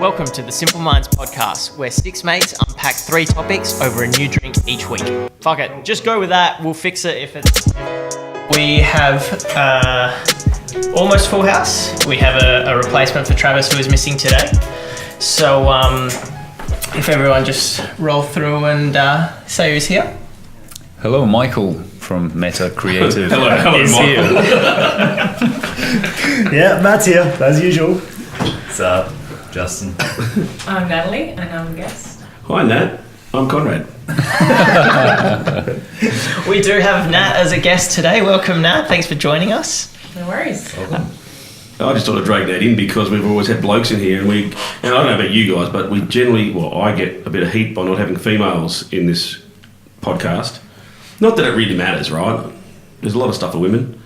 Welcome to the Simple Minds podcast, where six mates unpack 3 topics over a new drink each week. Fuck it, just go with that. We'll fix it if it's... We have almost full house. We have a replacement for Travis who is missing today. So if everyone just roll through and say who's here. Hello, Michael from Meta Creative. Hello, is Michael. Yeah, Matt's here, as usual. What's up, Justin? I'm Natalie, and I'm a guest. Hi, Nat. I'm Conrad. We do have Nat as a guest today. Welcome, Nat. Thanks for joining us. No worries. Welcome. I just thought I'd drag that in because we've always had blokes in here, and I don't know about you guys, but we generally, I get a bit of heat by not having females in this podcast. Not that it really matters, right? There's a lot of stuff for women.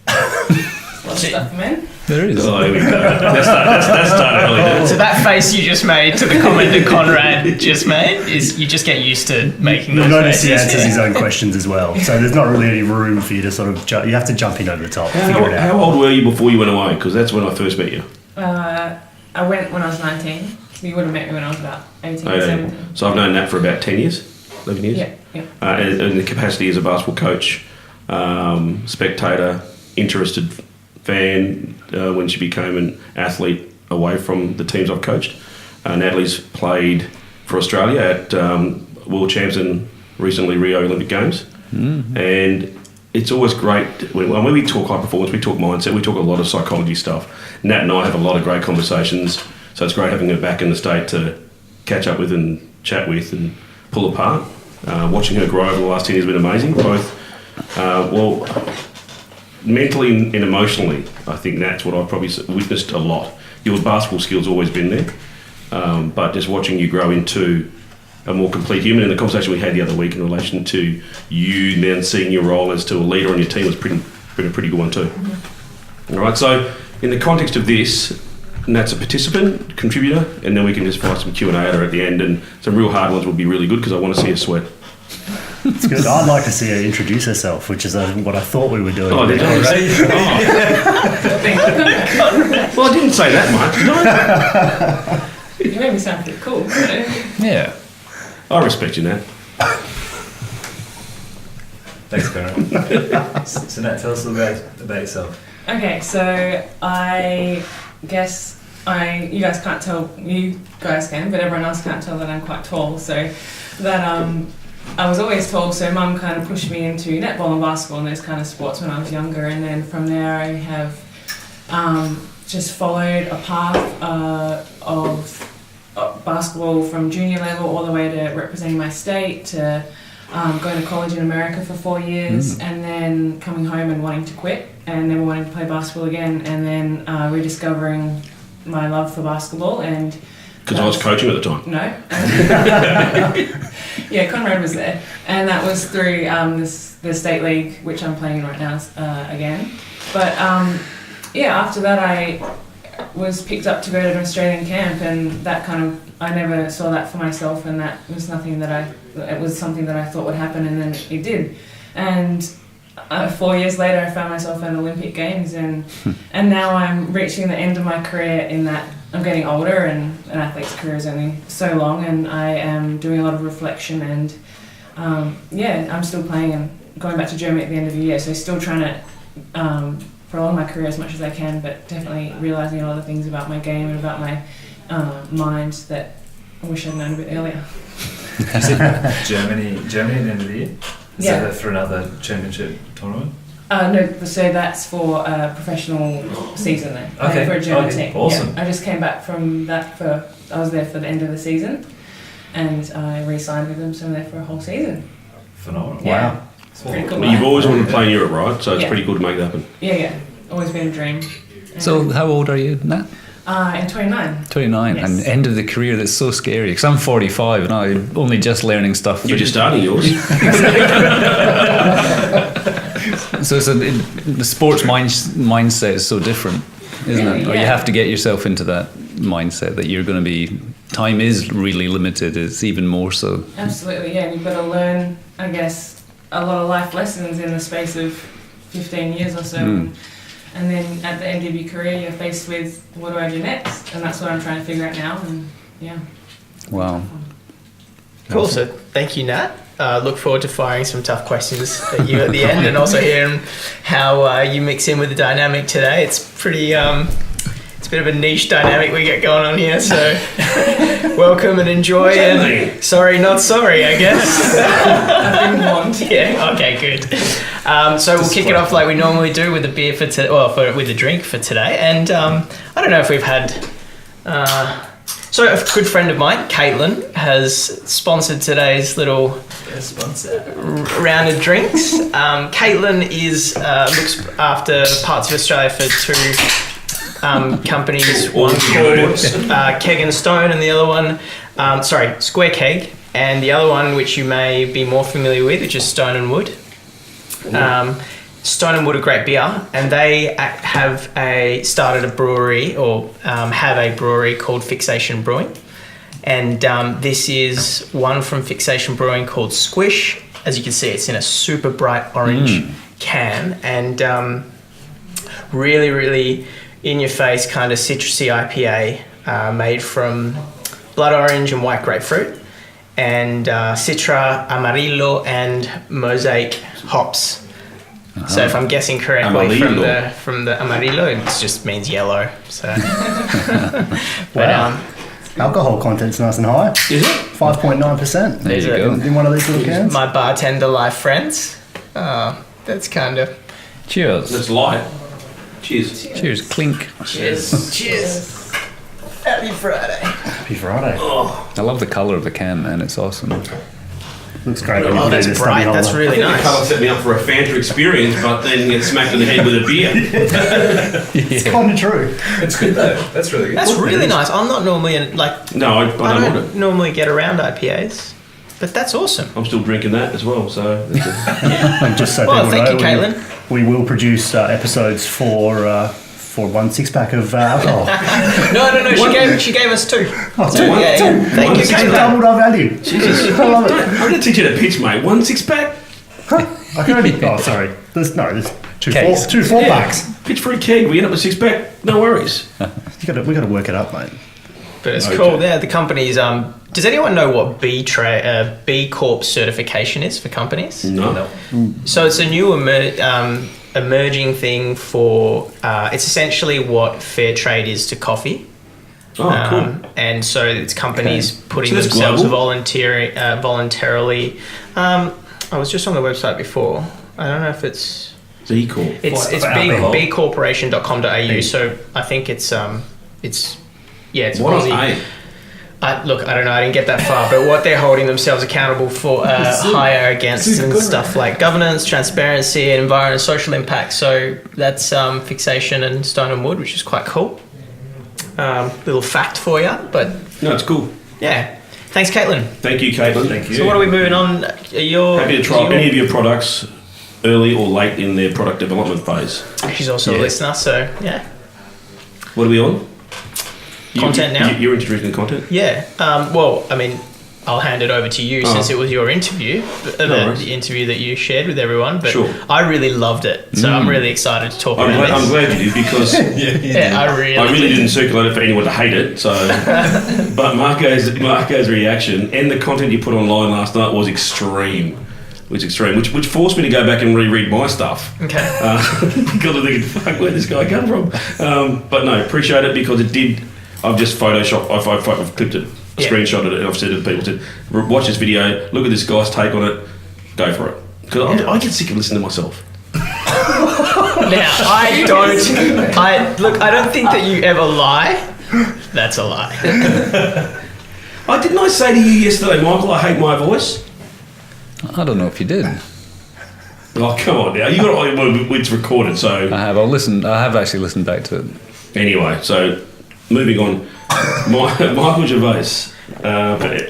Lots of stuff for men. There is. Oh, here we go. That's started early days. So that face you just made to the comment that Conrad just made is you just get used to making those Notice he faces. answers his own questions as well, so there's not really any room for you to sort of you have to jump in over the top, figure it out. How old were you before you went away? Because that's when I first met you. I went when I was 19. You would have met me when I was about 18, 17. So I've known Nat for about 10 years, 11 years. Yeah. In the capacity as a basketball coach, spectator, interested fan when she became an athlete away from the teams I've coached. Natalie's played for Australia at World Champs and recently Rio Olympic Games. Mm-hmm. And it's always great when we talk high performance, we talk mindset, we talk a lot of psychology stuff. Nat and I have a lot of great conversations, so it's great having her back in the state to catch up with and chat with and pull apart. Watching her grow over the last 10 years has been amazing, both mentally and emotionally. I think that's what I've probably witnessed a lot. Your basketball skills always been there, but just watching you grow into a more complete human. And the conversation we had the other week in relation to you then seeing your role as to a leader on your team was been a pretty good one too. Mm-hmm. All right, so in the context of this, Nat's a participant, contributor, and then we can just fire some Q&A at her at the end, and some real hard ones would be really good because I want to see her sweat. It's good. I'd like to see her introduce herself, which is what I thought we were doing. Oh, did you? Well, I didn't say that much, did I? You made me sound pretty cool. Yeah. I respect you, Nat. Thanks, Conrad. So Nat, tell us a little bit about yourself. Okay, so I guess you guys can't tell, you guys can, but everyone else can't tell that I'm quite tall. So that I was always tall, so Mum kind of pushed me into netball and basketball and those kind of sports when I was younger, and then from there I have just followed a path of basketball from junior level all the way to representing my state, to going to college in America for 4 years, and then coming home and wanting to quit and never wanting to play basketball again, and then rediscovering my love for basketball. And because I was coaching at the time. No. Yeah, Conrad was there. And that was through the state league, which I'm playing right now again. But after that I was picked up to go to an Australian camp, and that kind of, I never saw that for myself, and that was nothing it was something that I thought would happen, and then it did. And 4 years later I found myself at Olympic Games, and now I'm reaching the end of my career in that I'm getting older, and an athlete's career is only so long, and I am doing a lot of reflection, and I'm still playing and going back to Germany at the end of the year, so still trying to prolong my career as much as I can, but definitely realising a lot of things about my game and about my mind that I wish I'd known a bit earlier. You said Germany at the end of the year? Is Yeah. that for another championship tournament? No, so that's for a professional season then. Okay. For a German team. Awesome. Yeah, I just came back from that I was there for the end of the season, and I re-signed with them, so I'm there for a whole season. Phenomenal. Yeah. Wow. It's pretty cool. Well, you've always wanted to play in Europe, right? So it's Yeah. pretty cool to make that happen. Yeah. Always been a dream. So how old are you, Nat? In 29. 29, Yes. and end of the career, that's so scary, because I'm 45 and I'm only just learning stuff. You're just starting yours. So the sports mindset is so different, isn't it? Or you have to get yourself into that mindset that you're going to be, time is really limited, it's even more so. Absolutely, yeah. You've got to learn, I guess, a lot of life lessons in the space of 15 years or so. And then at the end of your career, you're faced with what do I do next? And that's what I'm trying to figure out now. And yeah. Wow. Cool. So thank you, Nat. Look forward to firing some tough questions at you at the end, and also hearing how you mix in with the dynamic today. It's pretty. It's a bit of a niche dynamic we get going on here. So welcome and enjoy. And sorry, not sorry, I guess. I've been warned. Yeah. Okay. Good. So we'll kick it off like we normally do with a beer for today, with a drink for today. And I don't know if we've had. So a good friend of mine, Caitlin, has sponsored today's little round of drinks. Caitlin looks after parts of Australia for two companies. One called Keg and Stone, and the other one, Square Keg, and the other one, which you may be more familiar with, which is Stone and Wood. Stone and Wood are great beer, and they have started a brewery, or have a brewery called Fixation Brewing. And this is one from Fixation Brewing called Squish. As you can see, it's in a super bright orange can, and really, really in your face kind of citrusy IPA made from blood orange and white grapefruit, and Citra, Amarillo, and Mosaic hops. So if I'm guessing correctly from the Amarillo, it just means yellow. So, Wow. Alcohol content's nice and high. Is it? 5.9%. There you go. In one of these little cans. my bartender life friends. That's kind of. Cheers. That's light. Cheers. Cheers. Clink. Cheers. Cheers. Happy Friday. Happy Friday. I love the colour of the can, man. It's awesome. Looks great. when you Oh, put it that's in a bright. stubby That's holder. really The colour nice. set me up for a Fanta experience, but then get smacked in the head with a beer. It's kind of true. It's good though. That's really good. That's really nice. I'm not normally I No, I don't want it. don't normally get around IPAs, but that's awesome. I'm still drinking that as well, so... And just so Well, people thank you, know, Caitlin. we will produce episodes for 1 6-pack of alcohol. No. She gave us two. Oh, So, yeah, thank you, It's Caitlin. doubled our value. I love it. I'm going to teach you to pitch, mate. 1 6-pack? I can only. Oh, sorry. There's two Kegs. two 4-packs. Pitch for a keg. We end up with 6-pack. No worries. We got to work it up, mate. But it's Okay. cool. Yeah, the company's. Does anyone know what B Corp certification is for companies? No. So it's a new emerging thing for. It's essentially what fair trade is to coffee. Oh, cool. And so it's companies putting So that's themselves global? voluntarily. I was just on the website before. I don't know if it's. B Corp. It's For alcohol? bcorporation.com.au. So I think it's it's What Aussie. on A? Look, I don't know. I didn't get that far, but what they're holding themselves accountable for hire against and stuff like governance, transparency, and environment and social impact. So that's Fixation and Stone and Wood, which is quite cool. Little fact for you, but No, it's cool. yeah. Thanks, Caitlin. Thank you, Caitlin. Thank you. So what are we moving on? Happy to try any of your products early or late in their product development phase. She's also a Yeah. listener, so yeah. What are we on? Content now? You're introducing the content? Yeah. Well, I mean, I'll hand it over to you since it was your interview, worries. the interview that you shared with everyone. But Sure. I really loved it, so I'm really excited to talk I'm about glad, this. I'm glad you did because Yeah, I really didn't circulate it for anyone to hate it. So, but Marco's reaction and the content you put online last night was extreme. Which forced me to go back and reread my stuff. Okay. Because I'm thinking, fuck, where'd this guy come from? But no, appreciate it because it did. I've just photoshopped. I've clipped it, Yeah. screenshotted it, and I've said to people, watch this video, look at this guy's take on it, go for it. Because I get sick of listening to myself. Now, I don't think that you ever lie. That's a lie. Didn't I say to you yesterday, Michael, I hate my voice? I don't know if you did. Oh, come on now. It's recorded, so... I have. I have actually listened back to it. Anyway, so moving on. Michael Gervais, for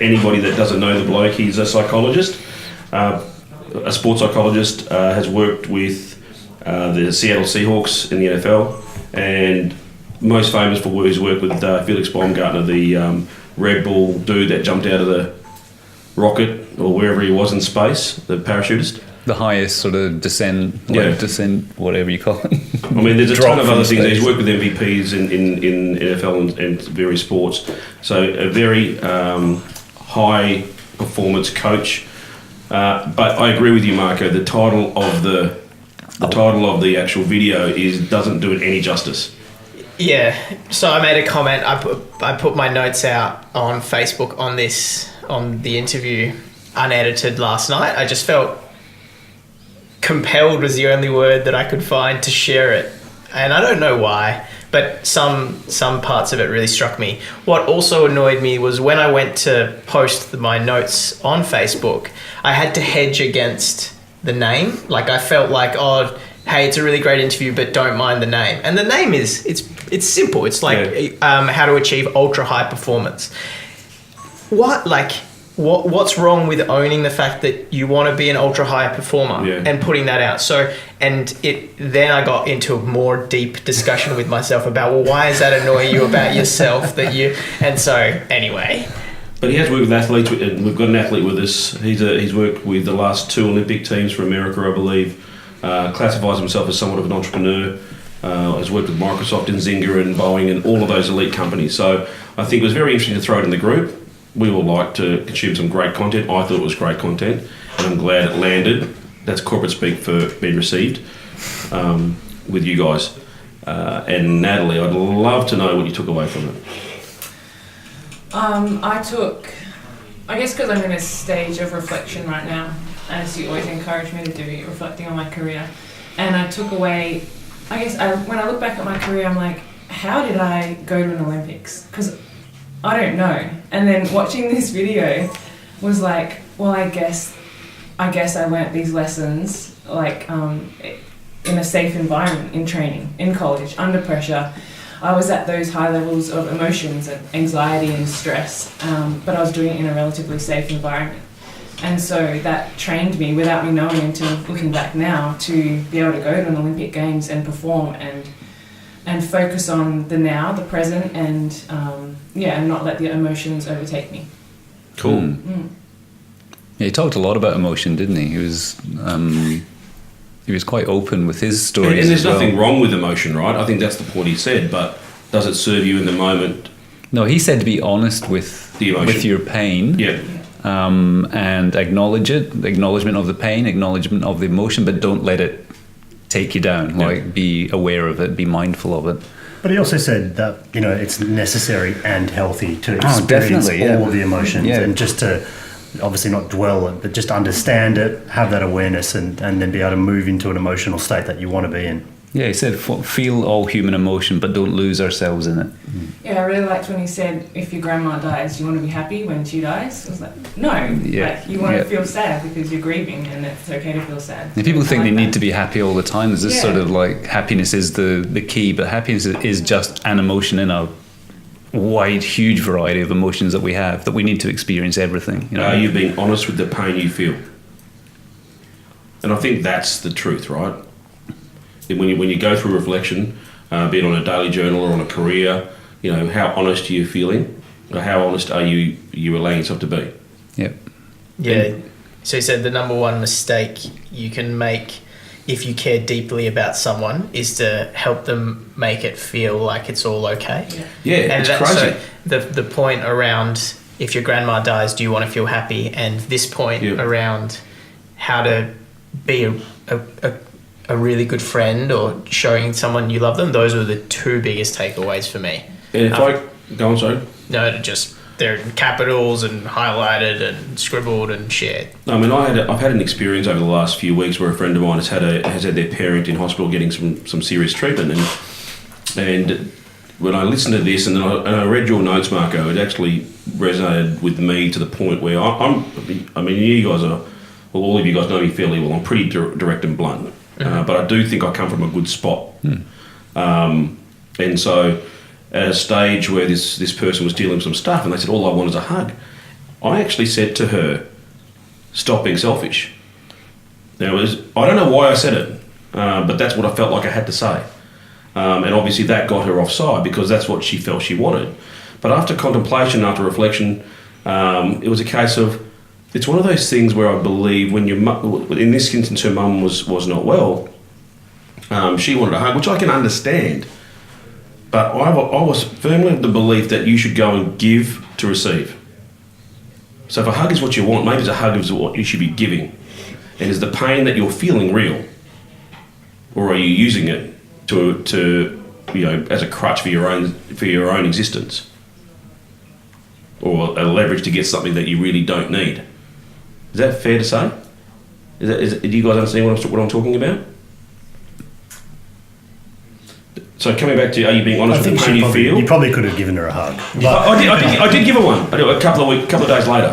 anybody that doesn't know the bloke, he's a psychologist, a sports psychologist, has worked with the Seattle Seahawks in the NFL, and most famous for his work with Felix Baumgartner, the Red Bull dude that jumped out of the rocket or wherever he was in space, the parachutist. the highest sort of descent, whatever you call it. I mean, there's a Drop ton of from other things. space. He's worked with MVPs in NFL and various sports. So a very high performance coach. But I agree with you, Marco. The title of the actual video doesn't do it any justice. Yeah, so I made a comment. I put my notes out on Facebook on the interview unedited last night. I just felt compelled was the only word that I could find to share it, and I don't know why, but some parts of it really struck me. What also annoyed me was when I went to post my notes on Facebook, I had to hedge against the name. Like, I felt like, oh, hey, it's a really great interview, but don't mind the name. And the name it's simple. It's like how to achieve ultra high performance. What's wrong with owning the fact that you want to be an ultra high performer and putting that out? So, then I got into a more deep discussion with myself about, well, why does that annoy you about yourself and so anyway. But he has worked with athletes, and we've got an athlete with us. He's worked with the last 2 Olympic teams for America, I believe. Classifies himself as somewhat of an entrepreneur. Has worked with Microsoft and Zynga and Boeing and all of those elite companies. So I think it was very interesting to throw it in the group. We will like to consume some great content. I thought it was great content, and I'm glad it landed. That's corporate speak for being received with you guys. And Natalie, I'd love to know what you took away from it. I guess because I'm in a stage of reflection right now, as you always encourage me to do, reflecting on my career. And I took away, when I look back at my career, I'm like, how did I go to an Olympics? Because I don't know. And then watching this video was like, well, I guess I learnt these lessons in a safe environment, in training, in college, under pressure. I was at those high levels of emotions and anxiety and stress, but I was doing it in a relatively safe environment. And so that trained me, without me knowing until looking back now, to be able to go to an Olympic Games and perform and focus on the now, the present, and not let the emotions overtake me. Cool. Yeah, he talked a lot about emotion, didn't he? He was quite open with his stories. And there's nothing wrong with emotion, right? I think that's the point he said. But does it serve you in the moment? No, he said to be honest with the emotion, with your pain. Yeah. And acknowledge it, acknowledgement of the pain, acknowledgement of the emotion, but don't let it take you down. Like, be aware of it, be mindful of it. But he also said that, it's necessary and healthy to experience all of the emotions and just to obviously not dwell it, but just understand it, have that awareness, and then be able to move into an emotional state that you want to be in. Yeah, he said feel all human emotion, but don't lose ourselves in it. Yeah, I really liked when he said, if your grandma dies, you want to be happy when she dies? I was like, no. You want to feel sad because you're grieving, and it's okay to feel sad. And people think they need to be happy all the time. There's this sort of like, happiness is the key, but happiness is just an emotion in a wide, huge variety of emotions that we have, that we need to experience everything. Are you being honest with the pain you feel? And I think that's the truth, right? When you go through reflection, be it on a daily journal or on a career, how honest are you feeling? Or how honest are you allowing yourself to be? Yep. Yeah. So he said the number one mistake you can make if you care deeply about someone is to help them make it feel like it's all okay. Yeah, and it's crazy. So the point around, if your grandma dies, do you want to feel happy? And this point around how to be a really good friend or showing someone you love them, those are the 2 biggest takeaways for me. And if I go on, sorry. No, they're in capitals and highlighted and scribbled and shared. I mean, I've had an experience over the last few weeks where a friend of mine has had their parent in hospital getting some serious treatment, and when I listened to this and then I read your notes, Marco, it actually resonated with me to the point where you guys are, well, all of you guys know me fairly well. I'm pretty direct and blunt. But I do think I come from a good spot. And so at a stage where this person was dealing with some stuff and they said, all I want is a hug, I actually said to her, stop being selfish. Now, I don't know why I said it, but that's what I felt like I had to say. And obviously that got her offside because that's what she felt she wanted. But after contemplation, after reflection, it was a case of, it's one of those things where I believe when in this instance, her mum was not well. She wanted a hug, which I can understand. But I was firmly of the belief that you should go and give to receive. So if a hug is what you want, maybe a hug is what you should be giving. And is the pain that you're feeling real? Or are you using it to as a crutch for your own existence? Or a leverage to get something that you really don't need? Is that fair to say? Do you guys understand what I'm talking about? So coming back to, are you being honest with the pain you feel? You probably could have given her a hug. I did give her one. I did a couple of days later.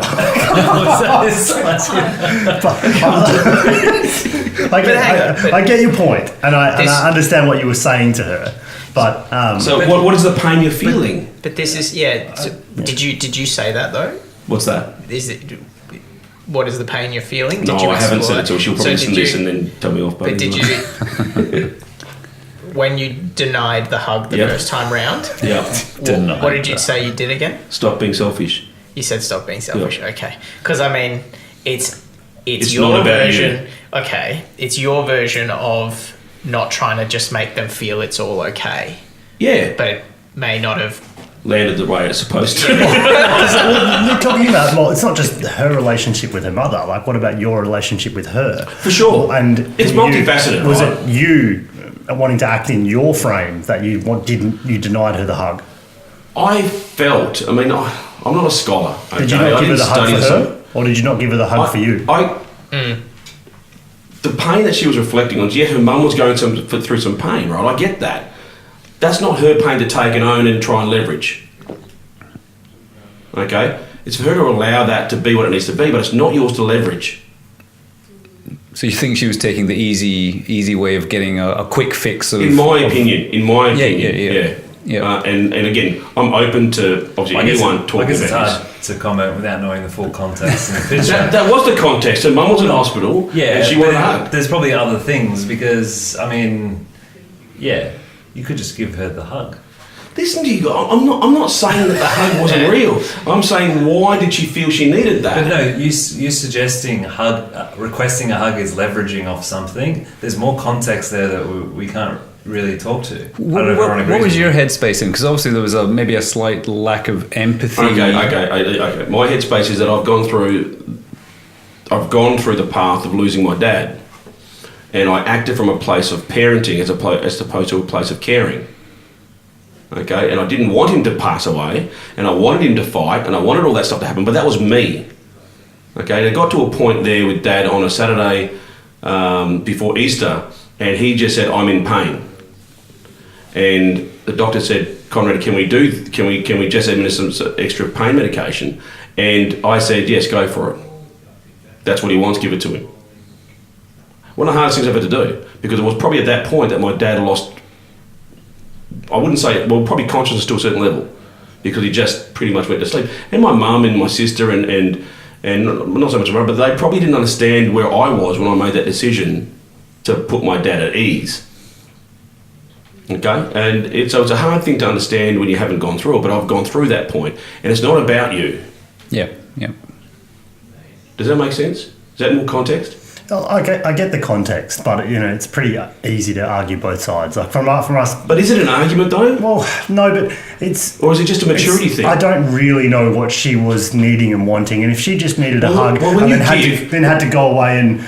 I get your point, and I understand what you were saying to her. But what is the pain you're feeling? But this is So did you say that though? What's that? Is it? What is the pain you're feeling? No, I haven't said it, so she'll probably listen to this and then tell me off. But did you? When you denied the hug the first time round, what did you say you did again? Stop being selfish. You said stop being selfish. Yep. Okay, because I mean, it's not your about version. you. Okay, it's your version of not trying to just make them feel it's all okay. Yeah, but it may not have landed the way it's supposed to. You're talking about, well, it's not just her relationship with her mother. Like, what about your relationship with her? For sure. And it's multifaceted. Was it you wanting to act in your frame that you denied her the hug? I felt. I mean, I'm not a scholar. Okay? Did you not give her the hug for her, or did you not give her the hug for you? The pain that she was reflecting on. Yeah, her mum was going through some pain, right? I get that. That's not her pain to take and own and try and leverage. Okay? It's for her to allow that to be what it needs to be, but it's not yours to leverage. So you think she was taking the easy way of getting a quick fix? In my opinion. Yeah. And again, I'm open to obviously anyone talking about this. It's hard to comment without knowing the full context and the picture. that was the context. Her mum was in hospital and she wanted a hug. There's probably other things because, I mean, you could just give her the hug. Listen to you, I'm not saying that the hug wasn't real. I'm saying, why did she feel she needed that? But no, you suggesting requesting a hug is leveraging off something. There's more context there that we can't really talk to. What was your headspace in? Because obviously there was maybe a slight lack of empathy. Okay. My headspace is that I've gone through the path of losing my dad, and I acted from a place of parenting as opposed to a place of caring. Okay, and I didn't want him to pass away, and I wanted him to fight, and I wanted all that stuff to happen, but that was me. Okay, and it got to a point there with Dad on a Saturday before Easter, and he just said, "I'm in pain." And the doctor said, "Conrad, can we just administer some extra pain medication?" And I said, "Yes, go for it. That's what he wants, give it to him." One of the hardest things I've had to do, because it was probably at that point that my dad lost, I wouldn't say, well, probably consciousness to a certain level, because he just pretty much went to sleep. And my mum and my sister and not so much my brother, but they probably didn't understand where I was when I made that decision to put my dad at ease. Okay? And so it's a hard thing to understand when you haven't gone through it, but I've gone through that point, and it's not about you. Yeah. Does that make sense? Is that more context? I get the context, but it's pretty easy to argue both sides. Like from us. But is it an argument though? Well, no, but it's. Or is it just a maturity thing? I don't really know what she was needing and wanting, and if she just needed a hug and then had to go away and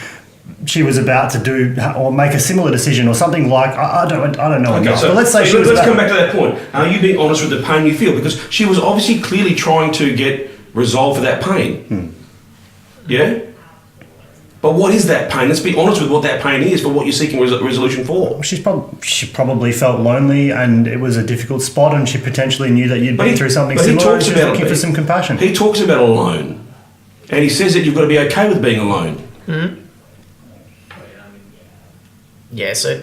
she was about to do or make a similar decision or something like I don't know enough. So but let's say let's come back to that point. Are you being honest with the pain you feel? Because she was obviously clearly trying to get resolve for that pain. Yeah. But what is that pain? Let's be honest with what that pain is for what you're seeking resolution for. She probably felt lonely and it was a difficult spot, and she potentially knew that you'd been through something similar and she was looking for some compassion. He talks about alone, and he says that you've got to be okay with being alone. Mm-hmm. Yeah, so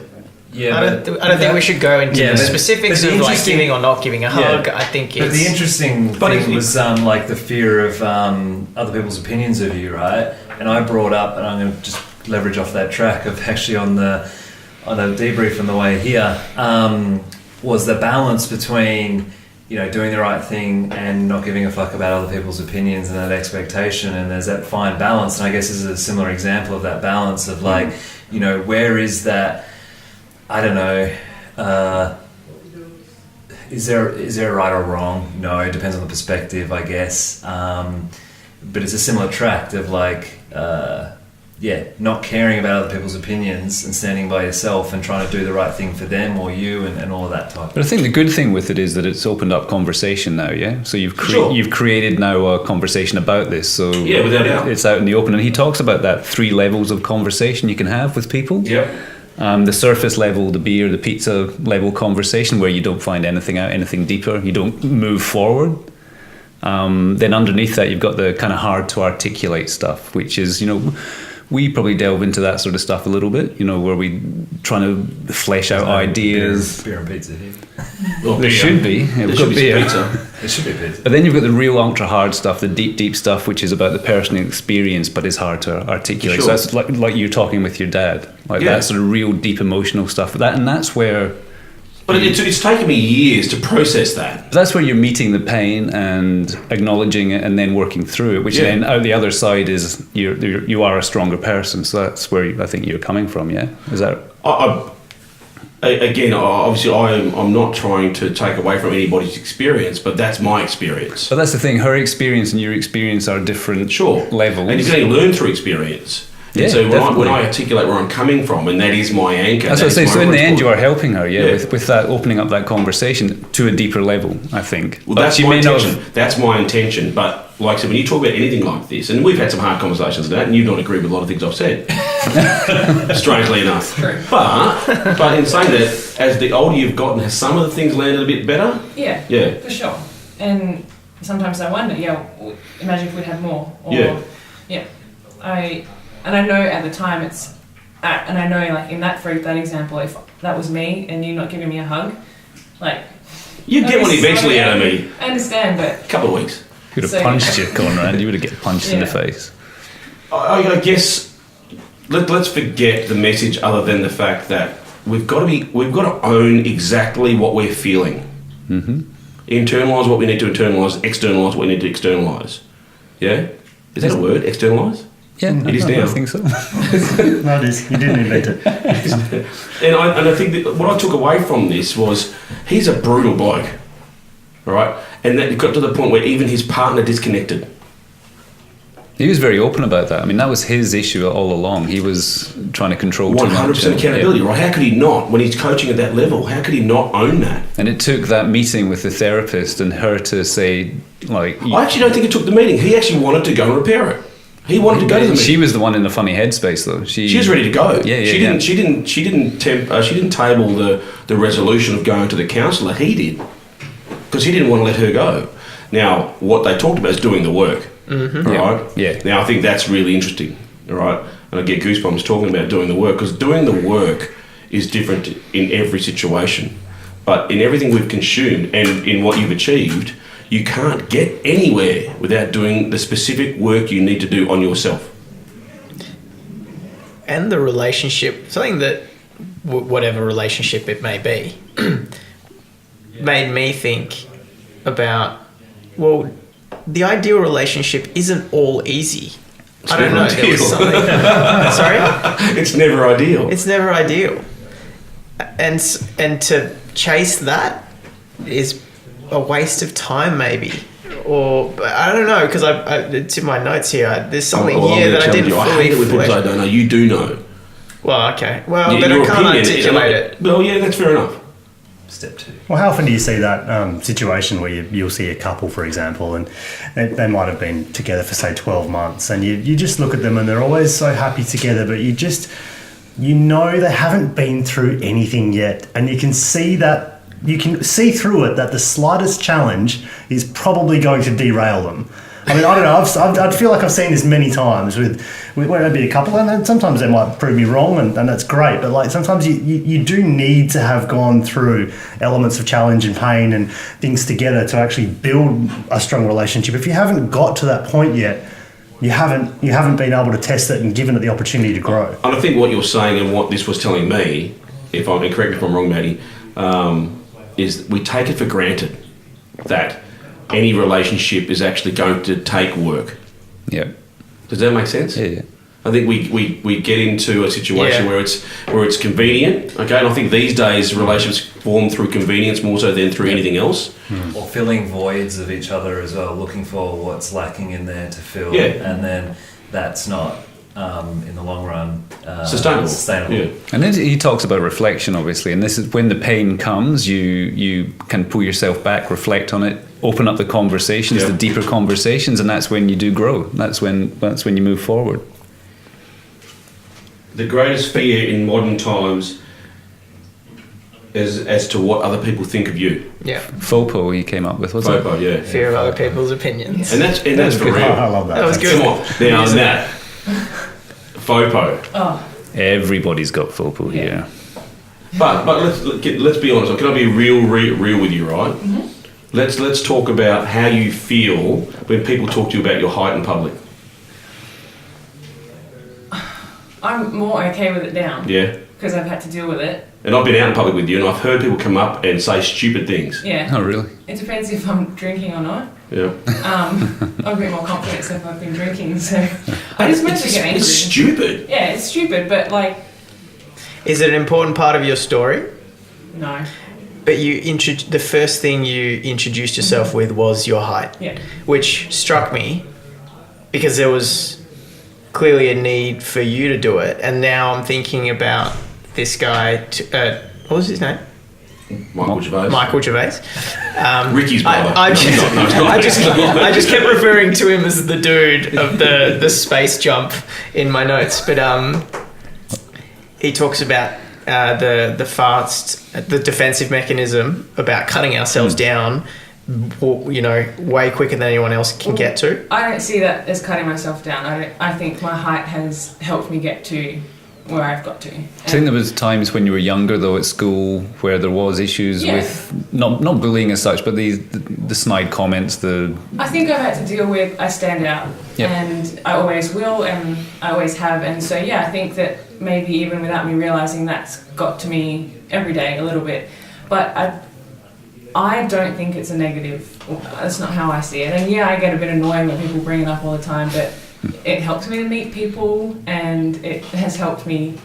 I don't think we should go into the specifics of like giving or not giving a hug. I think it's... But the interesting thing was like the fear of other people's opinions of you, right? And I brought up, and I'm going to just leverage off that track of actually on the debrief on the way here, was the balance between doing the right thing and not giving a fuck about other people's opinions and that expectation, and there's that fine balance. And I guess this is a similar example of that balance of like, where is that, I don't know, is there a right or wrong? No, it depends on the perspective, I guess. But it's a similar tract of like, not caring about other people's opinions and standing by yourself and trying to do the right thing for them or you and all of that type. But I think the good thing with it is that it's opened up conversation now, yeah? So you've created now a conversation about this. So yeah, without doubt. It's out in the open. And he talks about that 3 levels of conversation you can have with people. Yep. The surface level, the beer, the pizza level conversation where you don't find anything out, anything deeper. You don't move forward. Then underneath that, you've got the kind of hard to articulate stuff, which is, we probably delve into that sort of stuff a little bit, where we trying to flesh out ideas. Beer and pizza here. Well, there should be. There should be Pizza. There should be pizza. But then you've got the real ultra hard stuff, the deep stuff, which is about the personal experience, but is hard to articulate. Sure. So that's like you're talking with your dad, that sort of real deep emotional stuff. And that's where. But it's taken me years to process that. That's where you're meeting the pain and acknowledging it, and then working through it. Which then out the other side is you are a stronger person. So that's where I think you're coming from. Yeah, is that? Again, obviously, I'm not trying to take away from anybody's experience, but that's my experience. But that's the thing. Her experience and your experience are different levels, and you can only learn through experience. Yeah, and so when I articulate where I'm coming from, and that is my anchor. That's what I say. So in the end, you are helping her, with that opening up that conversation to a deeper level, I think. Well, that's my intention. That's my intention. But like I said, when you talk about anything like this, and we've had some hard conversations about that, and you've not agreed with a lot of things I've said, strangely enough. True. But in saying that, as the older you've gotten, has some of the things landed a bit better? Yeah, for sure. And sometimes I wonder, imagine if we'd had more. And I know at the time and I know like in that example, if that was me and you not giving me a hug, like... You'd get one eventually out of me. I understand, but... A couple of weeks. You'd have punched you, Conrad. You would have get punched in the face. I guess let's forget the message other than the fact that we've got to own exactly what we're feeling. Mm-hmm. Internalise what we need to internalise, externalise what we need to externalise. Yeah? Is that a word? Externalise? Yeah, it is now. I think so. No, it is. You didn't invent it. And I think that what I took away from this was he's a brutal bloke, right? And that got to the point where even his partner disconnected. He was very open about that. I mean, that was his issue all along. He was trying to control 100% accountability, right? How could he not, when he's coaching at that level, how could he not own that? And it took that meeting with the therapist and her to say, like... I actually don't think it took the meeting. He actually wanted to go and repair it. He wanted to go to the meeting. She was the one in the funny headspace, though. She was ready to go. She didn't table the resolution of going to the counsellor. He did, because he didn't want to let her go. Now, what they talked about is doing the work, right? Yeah. Now, I think that's really interesting, all right? And I get goosebumps talking about doing the work, because doing the work is different in every situation. But in everything we've consumed and in what you've achieved, you can't get anywhere without doing the specific work you need to do on yourself. And the relationship, something that, whatever relationship it may be, made me think about, well, the ideal relationship isn't all easy. I don't know. There was something. Sorry? It's never ideal. It's never ideal. And to chase that is a waste of time, maybe, or I don't know, because it's in my notes here. There's something here that I didn't fully. I hate it with people I don't know. You do know. Well, okay. Well, then I can't articulate it. Well, yeah, that's fair enough. Step 2. Well, how often do you see that situation where you'll see a couple, for example, and they might have been together for, say, 12 months, and you just look at them and they're always so happy together, but you know they haven't been through anything yet, and you can see through it that the slightest challenge is probably going to derail them. I mean, I don't know. I feel like I've seen this many times with maybe a couple, and sometimes they might prove me wrong, and that's great. But like sometimes you do need to have gone through elements of challenge and pain and things together to actually build a strong relationship. If you haven't got to that point yet, you haven't been able to test it and given it the opportunity to grow. And I think what you're saying and what this was telling me, and correct me if I'm wrong, Maddie, is we take it for granted. that any relationship is actually going to take work. Yeah. Does that make sense? Yeah. I think we get into a situation where it's convenient, okay? And I think these days relationships form through convenience more so than through anything else. Or filling voids of each other as well, looking for what's lacking in there to fill. Yeah. And then that's not, in the long run, sustainable. Yeah. And then he talks about reflection, obviously, and this is when the pain comes, you can pull yourself back, reflect on it, open up the conversations, the deeper conversations, and that's when you do grow. That's when you move forward. The greatest fear in modern times is as to what other people think of you. Yeah. FOPO he came up with, wasn't FOPO, yeah. Fear of other people's opinions. And that's for real. I love that. That was good. Come on, now that FOPO. Oh, it? Everybody's got FOPO here. But let's be honest. Can I be real with you, right? Mm-hmm. Let's talk about how you feel when people talk to you about your height in public. I'm more okay with it now. Yeah. Because I've had to deal with it. And I've been out in public with you, and I've heard people come up and say stupid things. Yeah. Oh, really? It depends if I'm drinking or not. Yeah. I'm a bit more confident if I've been drinking, so I just meant to get angry. It's stupid. Yeah, it's stupid, but like. Is it an important part of your story? No. But the first thing you introduced yourself with was your height. Yeah. Which struck me because there was clearly a need for you to do it, and now I'm thinking about this guy. What was his name? Michael Gervais. Ricky's brother. I just kept referring to him as the dude of the space jump in my notes, but he talks about the defensive mechanism about cutting ourselves down, way quicker than anyone else can get to. I don't see that as cutting myself down. I think my height has helped me get to where I've got to. I think there was times when you were younger, though, at school where there was issues with not bullying as such, but the snide comments. I think I've had to deal with. I stand out, and I always will, and I always have, and so I think that maybe even without me realizing that's got to me every day a little bit, but I don't think it's a negative. That's not how I see it. And I get a bit annoyed when people bring it up all the time, but it helps me to meet people, and it has helped me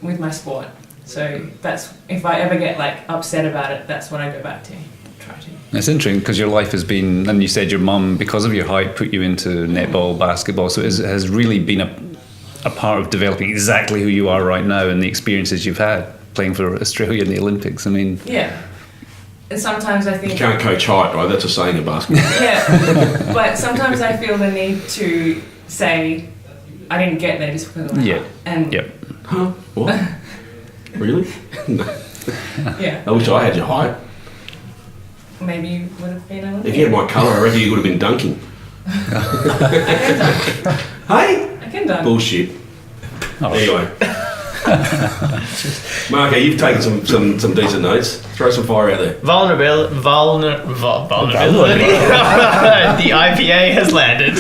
with my sport. So that's, if I ever get upset about it, that's what I go back to. Try to. It's interesting because your life has been, and you said your mum, because of your height, put you into netball, basketball. So it has really been a part of developing exactly who you are right now and the experiences you've had playing for Australia in the Olympics. I mean, And sometimes I think... You can't coach height, right? That's a saying in basketball. Yeah, but sometimes I feel the need to say, I didn't get there just because of my height. And Huh? What? Really? No. Yeah. I wish I had your height. Maybe you would have been able to. If you had my colour, I reckon you would have been dunking. I can dunk. Hey? I can dunk. Bullshit. Anyway. Marco, you've taken some decent notes. Throw some fire out there. Vulnerability. The IPA has landed.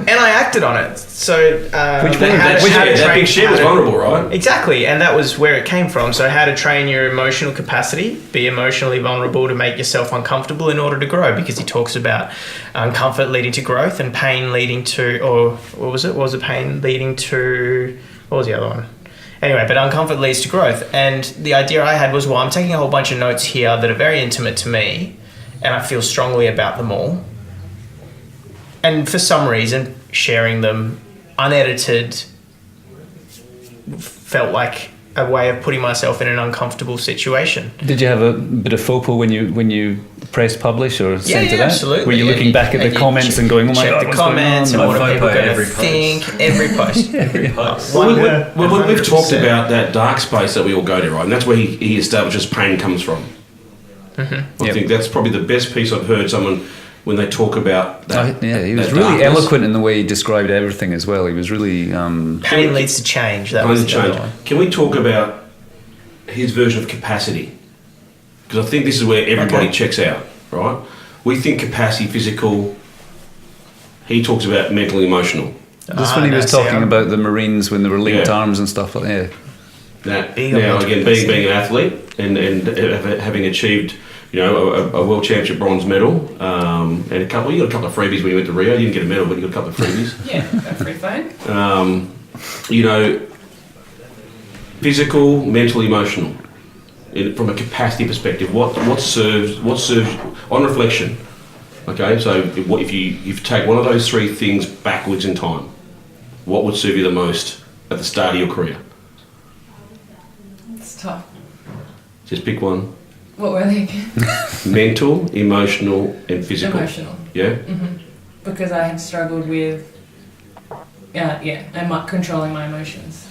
And I acted on it. So, that big shit was vulnerable, right? Exactly, and that was where it came from. So, how to train your emotional capacity, be emotionally vulnerable to make yourself uncomfortable in order to grow. Because he talks about comfort leading to growth and pain leading to, or what was it? What was it? Pain leading to, what was the other one? Anyway, but uncomfort leads to growth. And the idea I had was, well, I'm taking a whole bunch of notes here that are very intimate to me, and I feel strongly about them all. And for some reason, sharing them unedited felt like a way of putting myself in an uncomfortable situation. Did you have a bit of FOPO when you pressed publish or sent it out? Absolutely. Were you looking back at the comments and going, oh my God, check the comments and what are people going to think? Every post. Every post. Well, we've talked about that dark space that we all go to, right? And that's where he establishes pain comes from. Mm-hmm. I think that's probably the best piece I've heard someone when they talk about that. He was really eloquent in the way he described everything as well. He was really... Pain leads to change. That was the other one. Can we talk about his version of capacity? Because I think this is where everybody checks out, right? We think capacity, physical. He talks about mental, emotional. That's when he was talking about the Marines when they were linked arms and stuff like that. Now again, being an athlete and having achieved, a world championship bronze medal, and you got a couple of freebies when you went to Rio. You didn't get a medal, but you got a couple of freebies. Yeah, a free phone. Physical, mental, emotional. From a capacity perspective, what serves on reflection. Okay, so if you take one of those three things backwards in time, what would serve you the most at the start of your career? It's tough. Just pick one. What were they again? Mental, emotional, and physical. Emotional. Yeah? Mm-hmm. Because I had struggled with, and controlling my emotions.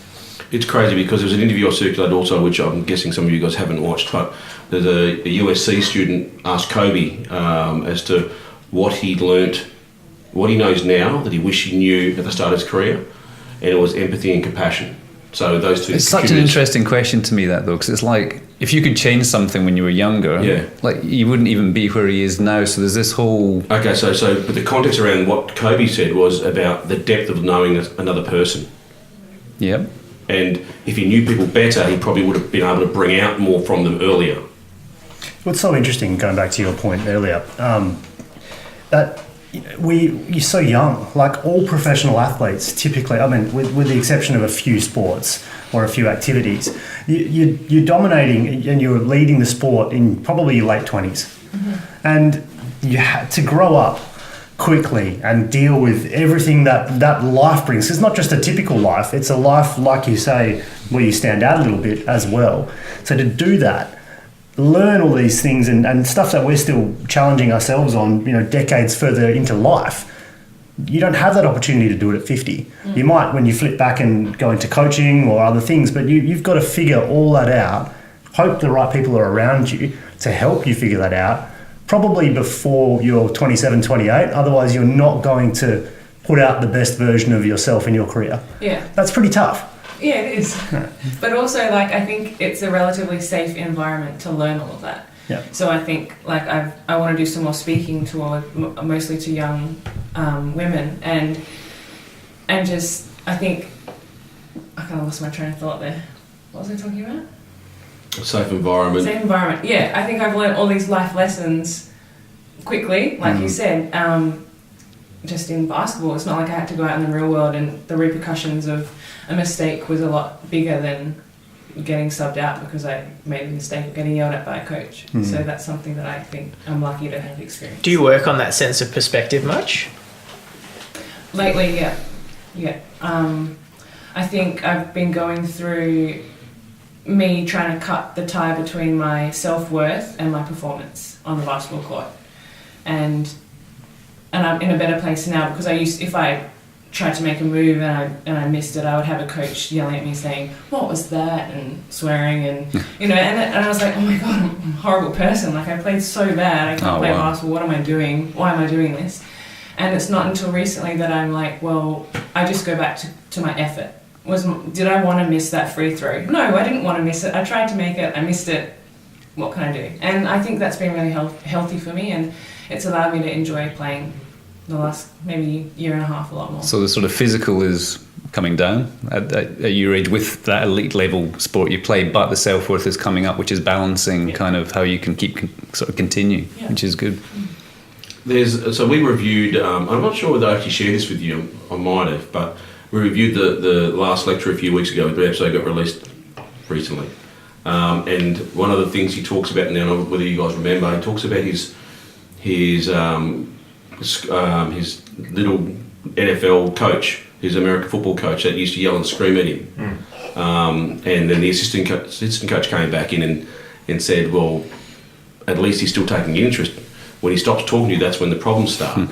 It's crazy because there's an interview I circulated also, which I'm guessing some of you guys haven't watched, but there's a USC student asked Kobe as to what he'd learnt, what he knows now that he wished he knew at the start of his career, and it was empathy and compassion. So those two. It's such an interesting question to me, that though, because it's like if you could change something when you were younger, like you wouldn't even be where he is now. So there's this whole. Okay, so but the context around what Kobe said was about the depth of knowing another person. Yep. And if he knew people better, he probably would have been able to bring out more from them earlier. What's so interesting, going back to your point earlier, that you're so young. Like all professional athletes, typically, I mean, with the exception of a few sports or a few activities, you're dominating and you're leading the sport in probably your late 20s. Mm-hmm. And you had to grow up quickly and deal with everything that life brings. It's not just a typical life, it's a life, like you say, where you stand out a little bit as well. So to do that, learn all these things and stuff that we're still challenging ourselves on, decades further into life, you don't have that opportunity to do it at 50. Mm. You might when you flip back and go into coaching or other things, but you've got to figure all that out, hope the right people are around you to help you figure that out, probably before you're 27, 28. Otherwise, you're not going to put out the best version of yourself in your career. Yeah. That's pretty tough. Yeah, it is. But also, I think it's a relatively safe environment to learn all of that. Yeah. So I think, I want to do some more speaking mostly to young women, and just, I think, I kind of lost my train of thought there. What was I talking about? A safe environment. Safe environment, yeah. I think I've learned all these life lessons quickly, like you said, just in basketball. It's not like I had to go out in the real world, and the repercussions of a mistake was a lot bigger than getting subbed out because I made a mistake of getting yelled at by a coach. Mm. So that's something that I think I'm lucky to have experienced. Do you work on that sense of perspective much? Lately, yeah. I think I've been going through me trying to cut the tie between my self-worth and my performance on the basketball court. And I'm in a better place now because if I tried to make a move and I missed it, I would have a coach yelling at me saying, "What was that?" and swearing and and I was like, "Oh my god, I'm a horrible person. Like I played so bad. I can't play basketball. What am I doing? Why am I doing this?" And it's not until recently that I'm like, well, I just go back to my effort. Did I want to miss that free throw? No, I didn't want to miss it. I tried to make it. I missed it. What can I do? And I think that's been really healthy for me, and it's allowed me to enjoy playing the last maybe year and a half a lot more. So the sort of physical is coming down at your age with that elite level sport you play, but the self-worth is coming up, which is balancing kind of how you can continue, which is good. So we reviewed, I'm not sure whether I actually shared this with you, I might have, but we reviewed the last lecture a few weeks ago. The episode got released recently. And one of the things he talks about now, whether you guys remember, he talks about his little NFL coach, his American football coach that used to yell and scream at him. And then the assistant coach came back in and said, well, at least he's still taking interest. When he stops talking to you, that's when the problems start.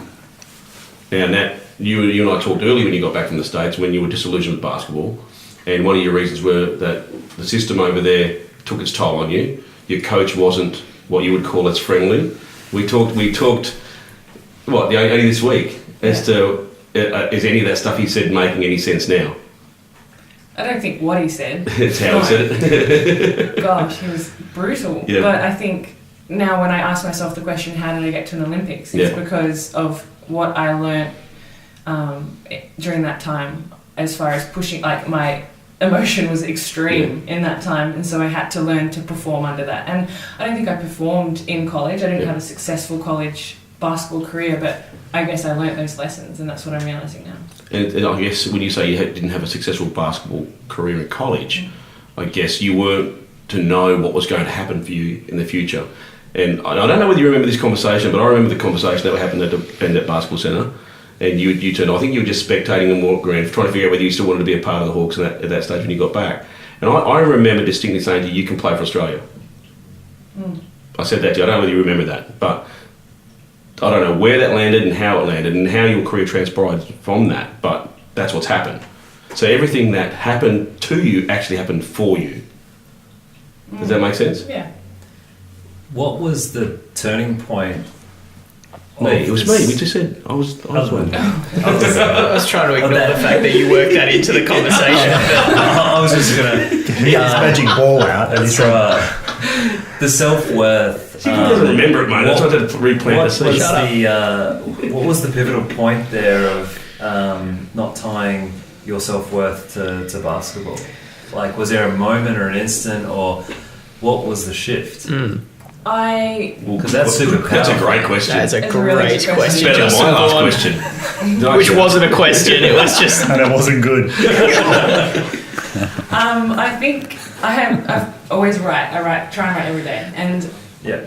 Now, Nat, you and I talked earlier when you got back from the States, when you were disillusioned with basketball, and one of your reasons were that the system over there took its toll on you. Your coach wasn't what you would call as friendly. We talked only this week as to is any of that stuff he said making any sense now? I don't think what he said. It's how he said it. Gosh, he was brutal. Yeah. But I think now when I ask myself the question, how did I get to an Olympics? It's because of what I learnt during that time as far as pushing, like my emotion was extreme in that time, and so I had to learn to perform under that. And I don't think I performed in college. I didn't have a successful college basketball career, but I guess I learnt those lessons, and that's what I'm realising now. And I guess when you say you didn't have a successful basketball career in college, I guess you weren't to know what was going to happen for you in the future. And I don't know whether you remember this conversation, but I remember the conversation that happened at the Bendit Basketball Centre. And you turned, I think you were just spectating them walk around, trying to figure out whether you still wanted to be a part of the Hawks at that stage when you got back. And I remember distinctly saying to you, you can play for Australia. I said that to you. I don't know whether you remember that, but I don't know where that landed and how it landed and how your career transpired from that, but that's what's happened. So everything that happened to you actually happened for you. Does that make sense? Yeah. What was the turning point? Me. It was me. We just said I was one. I was trying to ignore the fact that you worked that into the conversation. I was just gonna He got his magic ball out. And that's right. The self-worth. He doesn't remember it, mate. That's why I had to replant the seed. What was the pivotal point there of not tying your self-worth to basketball? Like, was there a moment or an instant, or what was the shift? Because that's super powerful. That's a great question. That's a That's a really great good question. Better than Just my last on. question. Which wasn't a question, it was just... it wasn't good. I think I've always try and write every day, and Yeah.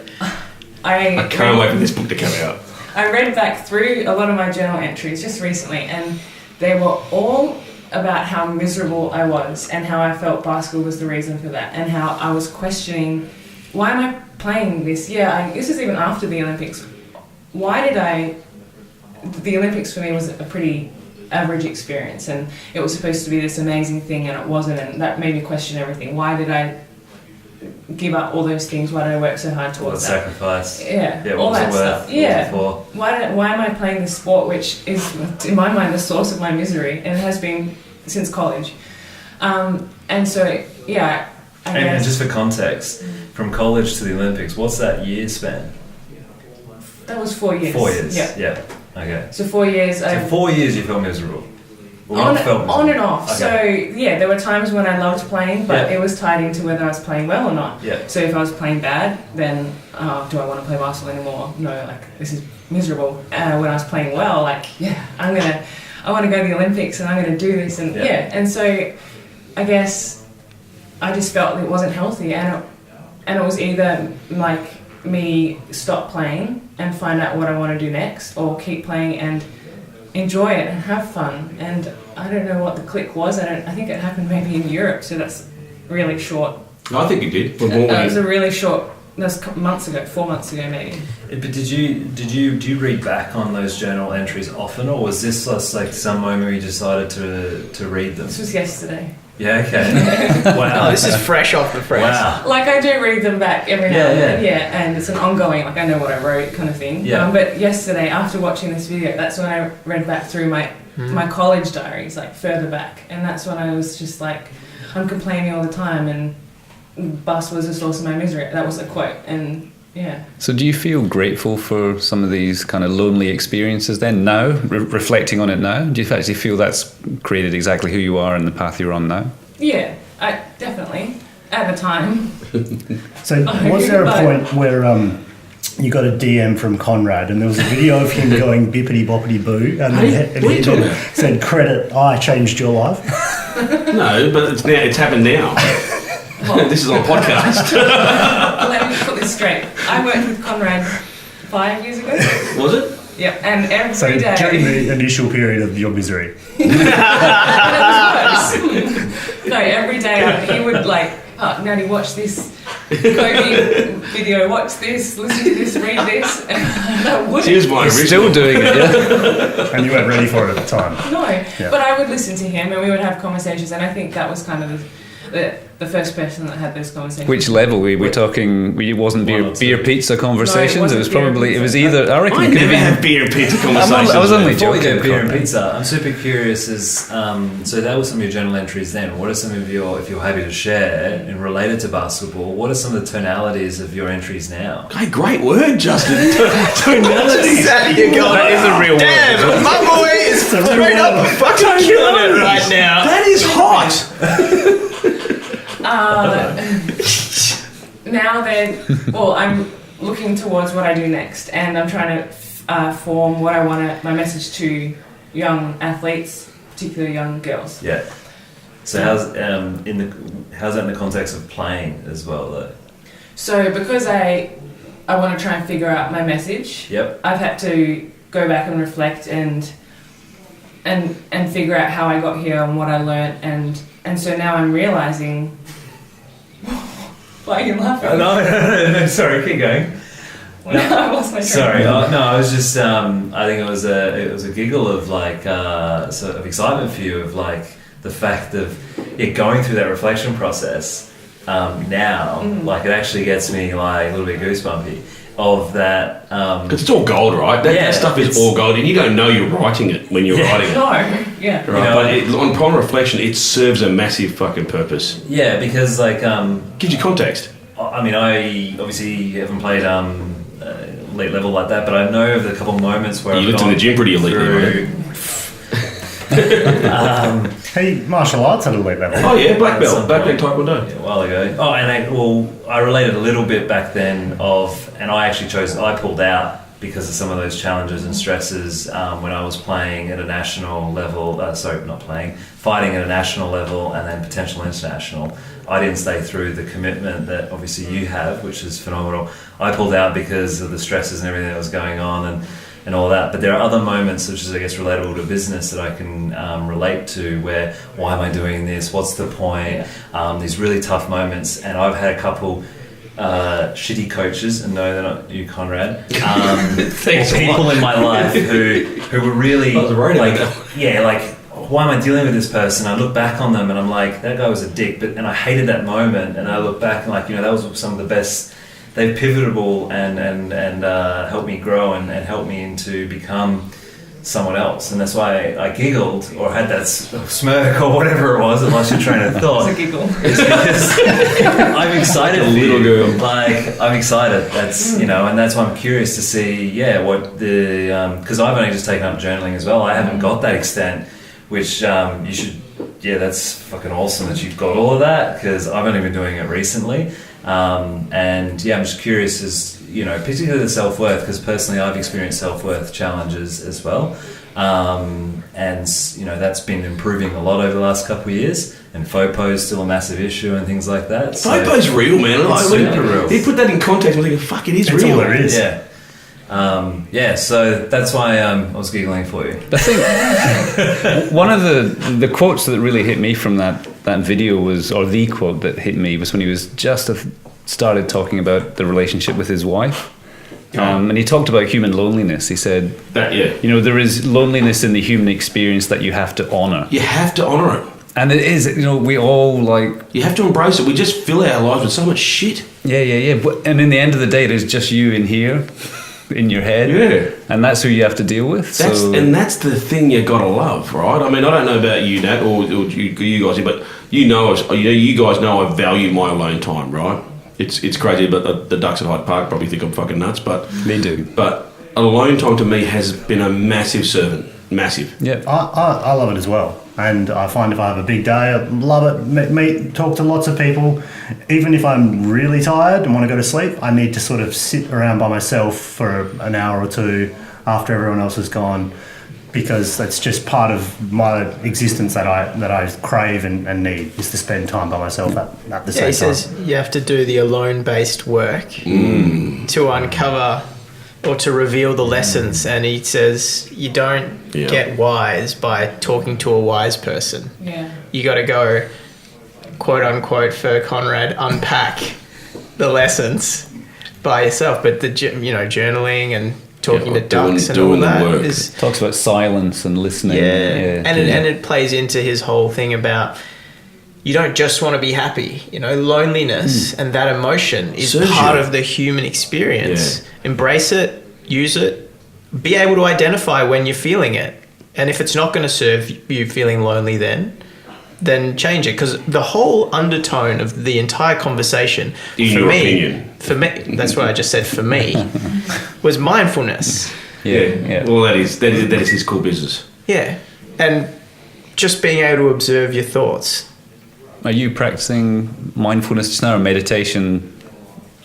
I can't wait for this book to come out. I read back through a lot of my journal entries just recently, and they were all about how miserable I was and how I felt basketball was the reason for that, and how I was questioning, why am I playing this? This is even after the Olympics. The Olympics for me was a pretty average experience, and it was supposed to be this amazing thing, and it wasn't, and that made me question everything. Why did I give up all those things? Why did I work so hard towards that? Sacrifice. Yeah, what all was that it worth? stuff. Yeah. What was it for? Why am I playing this sport, which is, in my mind, the source of my misery, and it has been since college. And so, yeah, I And guess just for context, from college to the Olympics, what's that year span? that was 4 years. 4 years. Yeah. Yeah. Okay. So 4 years. So 4 years you felt miserable. Or On, not felt miserable. on and off. Okay. So yeah, there were times when I loved playing, but Yeah. it was tied into whether I was playing well or not. Yeah. So if I was playing bad, then do I want to play basketball anymore? No, like this is miserable. When I was playing well, like I want to go to the Olympics and I'm going to do this, and and so I guess I just felt it wasn't healthy, and it was either like me stop playing and find out what I want to do next, or keep playing and enjoy it and have fun. And I don't know what the click was. I think it happened maybe in Europe, so that's really short. I think you did. It was a really short. That's months ago, 4 months ago maybe. But do you read back on those journal entries often, or was this just like some moment you decided to read them? This was yesterday. Yeah. Okay. Wow. Oh, this is fresh off the press. Wow. Like I do read them back every now and then, and it's an ongoing, like I know what I wrote kind of thing. Yeah. But yesterday, after watching this video, that's when I read back through my college diaries, like further back, and that's when I was just like, I'm complaining all the time, and basketball was the source of my misery. That was a quote, and yeah. So do you feel grateful for some of these kind of lonely experiences then now, reflecting on it now? Do you actually feel that's created exactly who you are and the path you're on now? Yeah, I definitely, at the time. So was there a point where you got a DM from Conrad and there was a video of him going bippity boppity boo, and he said, "Credit, I changed your life"? No, but it's happened now. This is on a podcast. Let me put this straight. I worked with Conrad 5 years ago. Was it? Yep, and every So day. during the initial period of your misery. And it was worse. No, every day he would like, Natty, watch this Kobe video, watch this, listen to this, read this. And I wouldn't. Here's my Still doing it, yeah? And you weren't ready for it at the time. No, but I would listen to him and we would have conversations, and I think that was kind of the first person that had this conversation. Which level were we talking? It wasn't beer pizza conversations. No, it was probably. It was either. I reckon I it could have never been. have beer and pizza conversations. I was only Before we joking. go beer and pizza, I'm super curious. So that was some of your journal entries then. What are some of your, if you're happy to share, and related to basketball, what are some of the tonalities of your entries now? Hey, great word, Justin. Tonalities. That is a real Damn, word. my boy is straight up fucking killing it right now. That is hot. Now that, well, I'm looking towards what I do next, and I'm trying to form what I want to, my message to young athletes, particularly young girls. Yeah. So how's that in the context of playing as well, though? So because I want to try and figure out my message, Yep. I've had to go back and reflect and figure out how I got here and what I learnt, and so now I'm realizing. Why are you laughing? No, sorry, keep going. I lost my train. Sorry, I was just. I think it was a giggle of like sort of excitement for you of like the fact of it going through that reflection process. Now, like it actually gets me like a little bit goosebumpy of that. Because it's all gold, right? That stuff is all gold, and you don't know you're writing it when you're writing it. No, yeah. Right, but on prompt reflection, it serves a massive fucking purpose. Yeah, because like Gives you context. I mean, I obviously haven't played elite level like that, but I know of the couple of moments where You I've looked in gone the gym pretty elite, through- Hey, martial arts at a elite level. Oh yeah, black At belt, some black belt point. taekwondo. Yeah, a while ago. Oh, and I related a little bit back then and I actually I pulled out because of some of those challenges and stresses when I was playing at a national level. Fighting at a national level and then potential international. I didn't stay through the commitment that obviously you have, which is phenomenal. I pulled out because of the stresses and everything that was going on and all that. But there are other moments, which is, I guess, relatable to business that I can relate to where, why am I doing this? What's the point? These really tough moments. And I've had a couple shitty coaches, and no, they're not you, Conrad. Thanks a people lot. in my life who were really, I was worried about why am I dealing with this person? I look back on them and I'm like, that guy was a dick, and I hated that moment. And I look back and like, that was some of the best. They've pivotal and helped me grow and helped me into become someone else. And that's why I giggled or had that smirk or whatever it was. I lost your train of thought. It's a giggle. It's because I'm excited for little you. girl. Like, I'm excited. That's, and that's why I'm curious to see, what the, because I've only just taken up journaling as well. I haven't got that extent, which you should, that's fucking awesome that you've got all of that, because I've only been doing it recently. I'm just curious as, particularly the self-worth, because personally I've experienced self-worth challenges as well. That's been improving a lot over the last couple of years, and FOPO is still a massive issue and things like that. So FOPO's real, man. It's super real. He put that in context. I'm thinking, fuck, it is That's real. all there is. Yeah. So that's why I was giggling for you. I think one of the quotes that really hit me from that video was, or the quote that hit me was when he was just started talking about the relationship with his wife. And he talked about human loneliness. He said That, there is loneliness in the human experience that you have to honor. You have to honor it. And it is, we all You have to embrace it. We just fill our lives with so much shit. Yeah. And in the end of the day, there's just you in here, in your head. Yeah. And that's who you have to deal with. And that's the thing you gotta love, right? I mean, I don't know about you, Nat, or you guys, but you guys know I value my alone time, right? It's crazy, but the ducks at Hyde Park probably think I'm fucking nuts, but They do. But alone time to me has been a massive servant, massive. Yeah. I love it as well. And I find if I have a big day, I love it. Talk to lots of people. Even if I'm really tired and want to go to sleep, I need to sort of sit around by myself for an hour or two after everyone else has gone, because that's just part of my existence that I crave and need, is to spend time by myself at the same time. He says you have to do the alone-based work to uncover or to reveal the lessons, and he says you don't get wise by talking to a wise person. Yeah. You got to go, quote unquote, for Conrad, unpack the lessons by yourself. But the journaling and talking to ducks and all doing the that work. is Talks about silence and listening. and it plays into his whole thing about you don't just want to be happy. You know, loneliness and that emotion is Serves part you. of the human experience. Yeah. Embrace it, use it, be able to identify when you're feeling it. And if it's not going to serve you feeling lonely then change it. Because the whole undertone of the entire conversation, for me, that's what I just said, for me, was mindfulness. Yeah. Well, that is his core business. Yeah. And just being able to observe your thoughts. Are you practicing mindfulness just now, or meditation?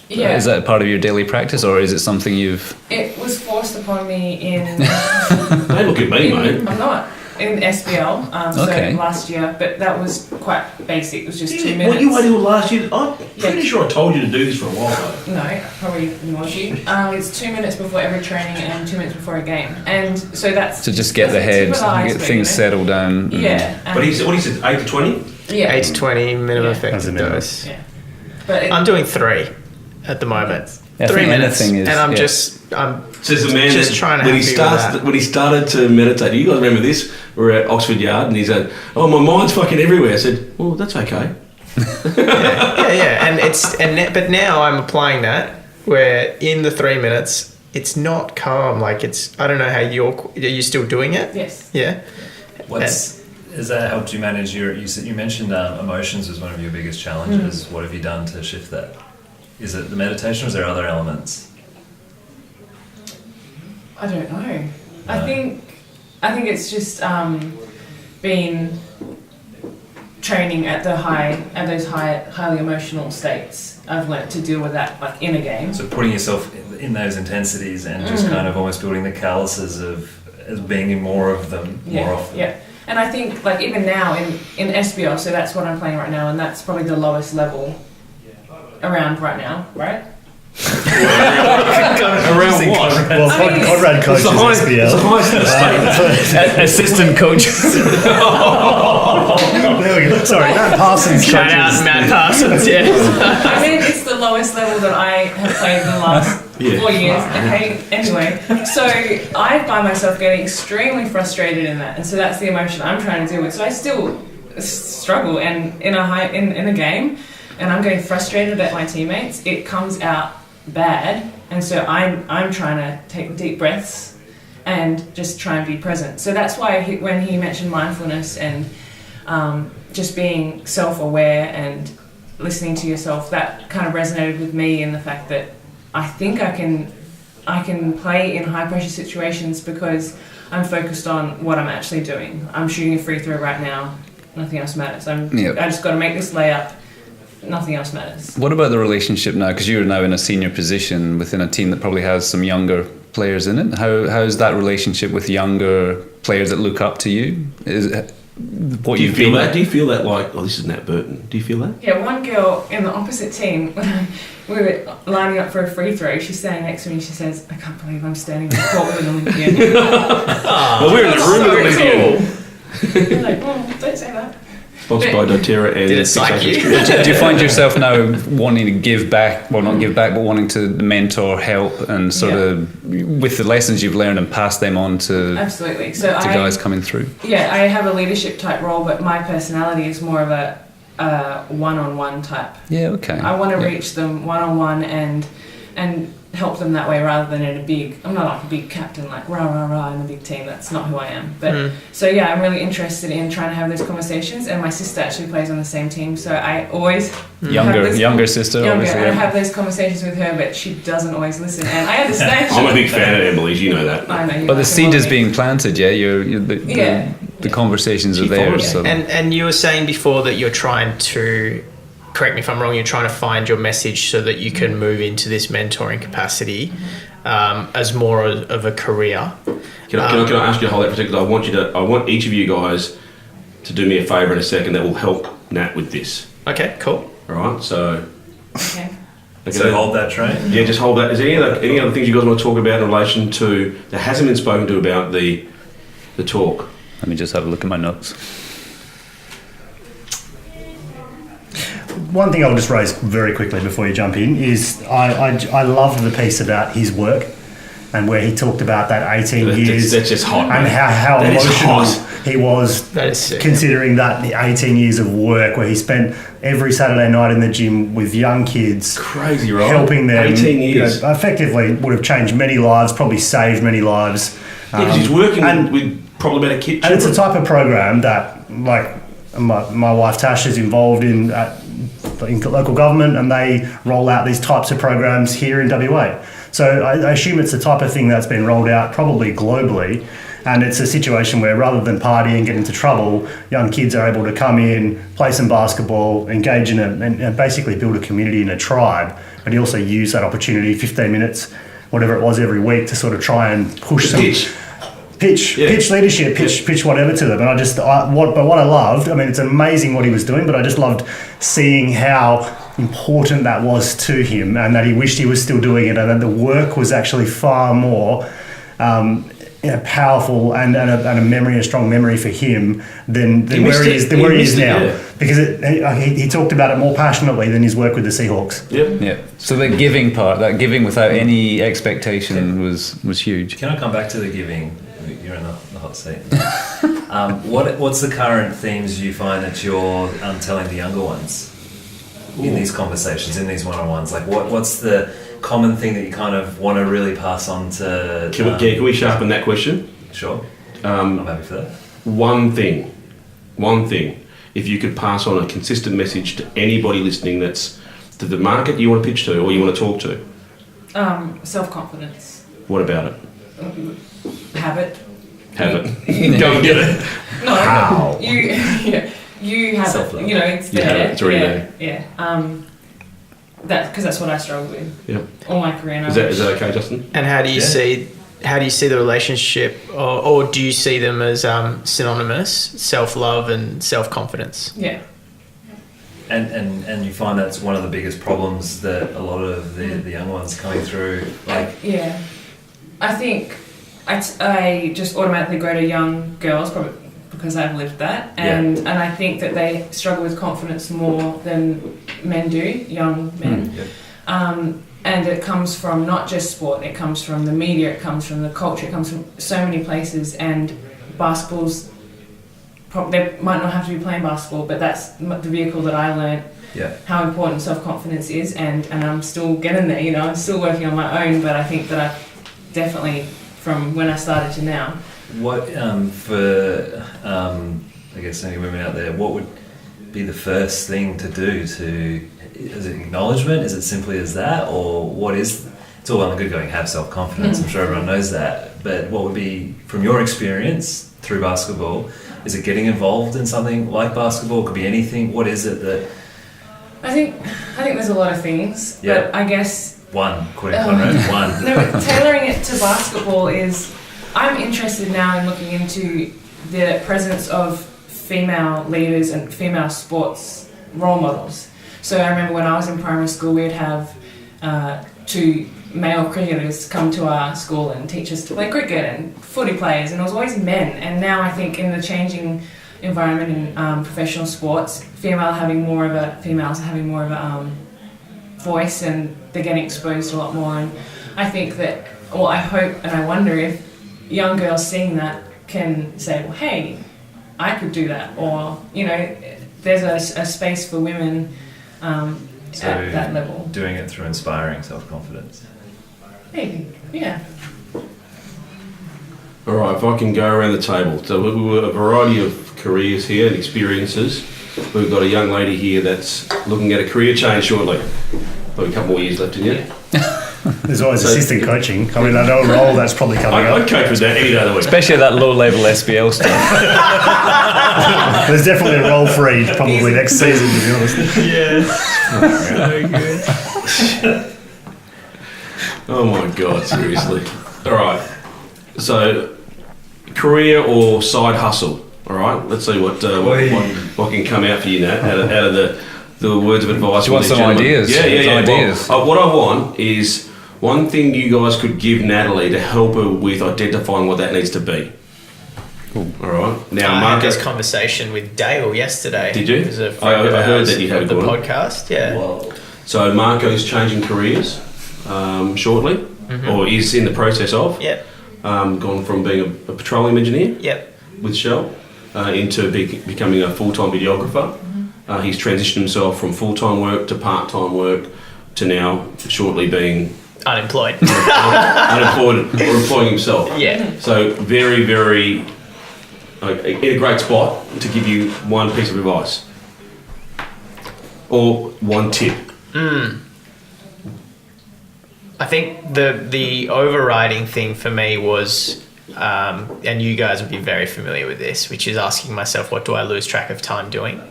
Yeah. Is that part of your daily practice, or is it something you've... It was forced upon me in... Don't look at me, mate. I'm not. In SBL, Okay. so last year, but that was quite basic. It was just 2 minutes. Well, you waited till last year. I'm pretty sure I told you to do this for a while, though. No, probably ignored you. It's 2 minutes before every training and 2 minutes before a game, and so that's To just get the head, get things settled down. Yeah, But he said 8 to 20? yeah, 8 to 20 minimum Yeah. effective As a minimum. dose. yeah. But I'm doing 3. At the moment. I 3 think minutes. anything is- And I'm yeah. I'm Says the man just that trying to when he started to meditate. You guys remember this? We're at Oxford Yard, and he said, "Oh, my mind's fucking everywhere." I said, "Well, that's okay." yeah. But now I'm applying that where in the 3 minutes it's not calm. Like I don't know how are you still doing it? yes, Yeah. Has that helped you manage you mentioned emotions was one of your biggest challenges. What have you done to shift that? Is it the meditation, or is there other elements? I don't know. I think it's just been training at those highly emotional states. I've learnt to deal with that like in a game. So putting yourself in those intensities and just kind of almost building the calluses of as being in more of them more often. Yeah. And I think like even now in SBL, so that's what I'm playing right now, and that's probably the lowest level around right now, right? Around what? Well, Conrad coaches SBL. Assistant coach. There we go. Sorry, Matt Parsons Shout out coaches. Matt Parsons, yeah. I mean, it's the lowest level that I have played in the last 4 years. Okay, anyway, so I find myself getting extremely frustrated in that, and so that's the emotion I'm trying to deal with. So I still struggle, and in a game, and I'm getting frustrated at my teammates. It comes out bad, and so I'm trying to take deep breaths and just try and be present. So that's why when he mentioned mindfulness and just being self-aware and listening to yourself, that kind of resonated with me in the fact that I think I can play in high pressure situations because I'm focused on what I'm actually doing. I'm shooting a free throw right now. Nothing else matters. I just got to make this layup. Nothing else matters. What about the relationship now? Because you're now in a senior position within a team that probably has some younger players in it. How's that relationship with younger players that look up to you? Do you feel that? Do you feel that like, oh, this is Nat Burton? Do you feel that? Yeah, one girl in the opposite team, when we were lining up for a free throw, she's standing next to me and she says, I can't believe I'm standing on the court with an Olympian. Well, we're in the room with an Olympian. You're like, oh, don't say that. Sponsored by doTERRA and Did it psych you? Do you find yourself now wanting to give back, well, not give back, but wanting to mentor, help, and sort of, with the lessons you've learned, and pass them on to Absolutely. So guys coming through? Yeah, I have a leadership type role, but my personality is more of a one-on-one type. Yeah, okay. I want to reach them one-on-one and help them that way rather than in a big, I'm not like a big captain like rah rah rah in a big team. That's not who I am. But so yeah, I'm really interested in trying to have those conversations, and my sister actually plays on the same team, so I always Younger sister, obviously. I have those conversations with her, but she doesn't always listen, and I understand. I'm a big fan of Emily's, you know that. I know. But the seed is being planted, yeah? The conversations are there. So. And you were saying before that you're trying to, correct me if I'm wrong, you're trying to find your message so that you can move into this mentoring capacity as more of a career. Can I ask you to hold that for a second? I want each of you guys to do me a favour in a second that will help Nat with this. Okay, cool. All right, so... Okay. So hold that train? Yeah, just hold that. Is there any other things you guys want to talk about in relation to... that hasn't been spoken to about the talk? Let me just have a look at my notes. One thing I'll just raise very quickly before you jump in is I love the piece about his work and where he talked about that 18 years. That's just hot, and mate. how That is emotional hot. he was, That is sick. considering that 18 years of work where he spent every Saturday night in the gym with young kids, Crazy, right? helping them. 18 years. Effectively would have changed many lives, probably saved many lives. Because he's working and- with problematic kids. And it's a type of program that, like, my wife Tash is involved in local government, and they roll out these types of programs here in WA. So I assume it's the type of thing that's been rolled out probably globally, and it's a situation where rather than party and get into trouble, young kids are able to come in, play some basketball, engage in and basically build a community and a tribe. But he also used that opportunity, 15 minutes, whatever it was every week, to sort of try and push some... Pitch leadership, pitch whatever to them. And what I loved, I mean, it's amazing what he was doing, but I just loved seeing how important that was to him, and that he wished he was still doing it, and that the work was actually far more powerful and a strong memory for him than where he is now. Yeah. Because he talked about it more passionately than his work with the Seahawks. Yep. Yeah. So the giving part, that giving without any expectation was huge. Can I come back to the giving? You're in the hot seat. What's the current themes you find that you're telling the younger ones in these conversations, in these one-on-ones? Like, what's the common thing that you kind of want to really pass on to... Can we sharpen that question? Sure. I'm happy for that. One thing, if you could pass on a consistent message to anybody listening that's to the market you want to pitch to or you want to talk to. Self-confidence. What about it? Have it. Go and get it. No. How? You have Self-love. it. You know, it's You there. have it, it's already there. Yeah. Because that's what I struggled with Yep. all my career. Is that okay, Justin? And how do you see the relationship, or do you see them as synonymous, self-love and self-confidence? Yeah. And you find that's one of the biggest problems that a lot of the young ones coming through, like... Yeah. I think I just automatically go to young girls, probably because I've lived that, and I think that they struggle with confidence more than men do, young men. And it comes from not just sport, it comes from the media, it comes from the culture, it comes from so many places, and basketball's, they might not have to be playing basketball, but that's the vehicle that I learned how important self-confidence is, and I'm still getting there, you know, I'm still working on my own, but I think that I definitely, from when I started to now. What, for, I guess any women out there, what would be the first thing to do is it acknowledgement? Is it simply as that? Or what is, it's all well and good going, have self-confidence, I'm sure everyone knows that, but what would be, from your experience through basketball, is it getting involved in something like basketball? It could be anything. What is it that... I think there's a lot of things, but I guess... One. No, but tailoring it to basketball is... I'm interested now in looking into the presence of female leaders and female sports role models. So I remember when I was in primary school, we'd have 2 male cricketers come to our school and teach us to play cricket, and footy players, and it was always men. And now I think in the changing environment in professional sports, females are having more of a voice, and they're getting exposed a lot more. And I think that, well, I hope and I wonder if young girls seeing that can say, well, hey, I could do that, or, you know, there's a space for women at that level. Doing it through inspiring self-confidence. Maybe, yeah. All right, if I can go around the table. So we've got a variety of careers here and experiences. We've got a young lady here that's looking at a career change shortly. Probably a couple more years left in you. There's always assistant coaching. I mean, I know a role that's probably coming up. I'd coach with that any day of the week. Especially that low-level SBL stuff. There's definitely a role free probably next season, to be honest. Yeah. So good. Oh my God, seriously. All right. So, career or side hustle? All right. Let's see what can come out for you, Nat, out of the words of advice. Do you want some ideas? Yeah. Ideas. Well, what I want is one thing you guys could give Natalie to help her with identifying what that needs to be. Cool. All right. Now, I had Marcus, this conversation with Dale yesterday. Did you? As a friend I of heard ours that you had of the one. podcast. Yeah. Well, so Marco's changing careers shortly. or is in the process of. Yep. Gone from being a petroleum engineer. Yep. With Shell into becoming a full-time videographer. He's transitioned himself from full-time work to part-time work to now shortly being Unemployed. unemployed or employing himself. Yeah. So very, very in a great spot to give you one piece of advice or one tip. I think the overriding thing for me was, and you guys would be very familiar with this, which is asking myself, what do I lose track of time doing?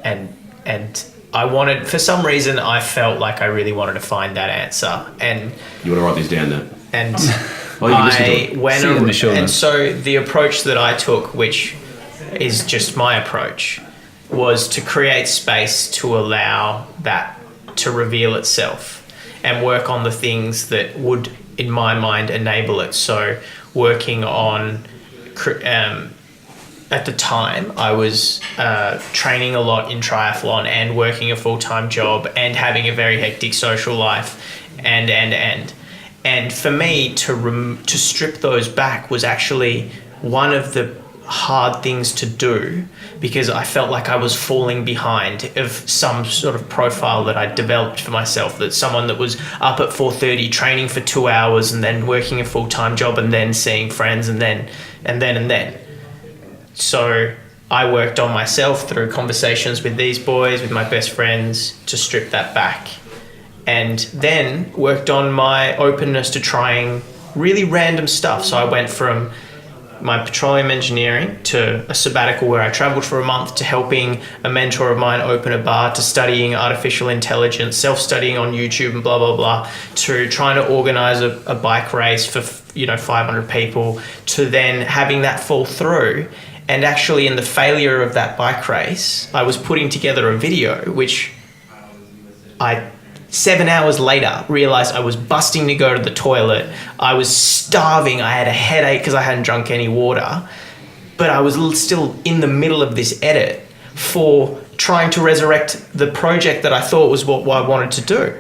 And I wanted, for some reason, I felt like I really wanted to find that answer. And You want to write this down then? and Oh, you can listen to I it. went See it in the show and notes. so the approach that I took, which is just my approach, was to create space to allow that to reveal itself and work on the things that would, in my mind, enable it. So working on at the time, I was training a lot in triathlon and working a full-time job and having a very hectic social life, and for me to strip those back was actually one of the hard things to do, because I felt like I was falling behind of some sort of profile that I developed for myself, that someone that was up at 4:30 training for 2 hours and then working a full-time job and then seeing friends and then. So I worked on myself through conversations with these boys, with my best friends, to strip that back. And then worked on my openness to trying really random stuff. So I went from my petroleum engineering to a sabbatical where I traveled for a month, to helping a mentor of mine open a bar, to studying artificial intelligence, self-studying on YouTube and blah, blah, blah, to trying to organize a bike race for 500 people, to then having that fall through. And actually in the failure of that bike race, I was putting together a video, which I 7 hours later realized I was busting to go to the toilet. I was starving. I had a headache because I hadn't drunk any water. But I was still in the middle of this edit for trying to resurrect the project that I thought was what I wanted to do.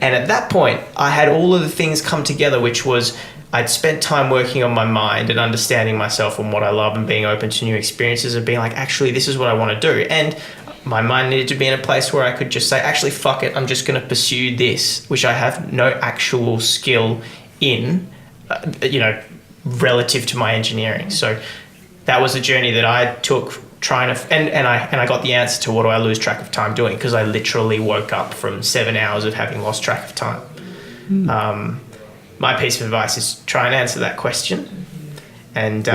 And at that point, I had all of the things come together, which was I'd spent time working on my mind and understanding myself and what I love and being open to new experiences and being like, actually, this is what I want to do. And my mind needed to be in a place where I could just say, actually, fuck it, I'm just going to pursue this, which I have no actual skill in, relative to my engineering. So that was a journey that I took trying to, and I got the answer to what do I lose track of time doing, because I literally woke up from 7 hours of having lost track of time. My piece of advice is try and answer that question. And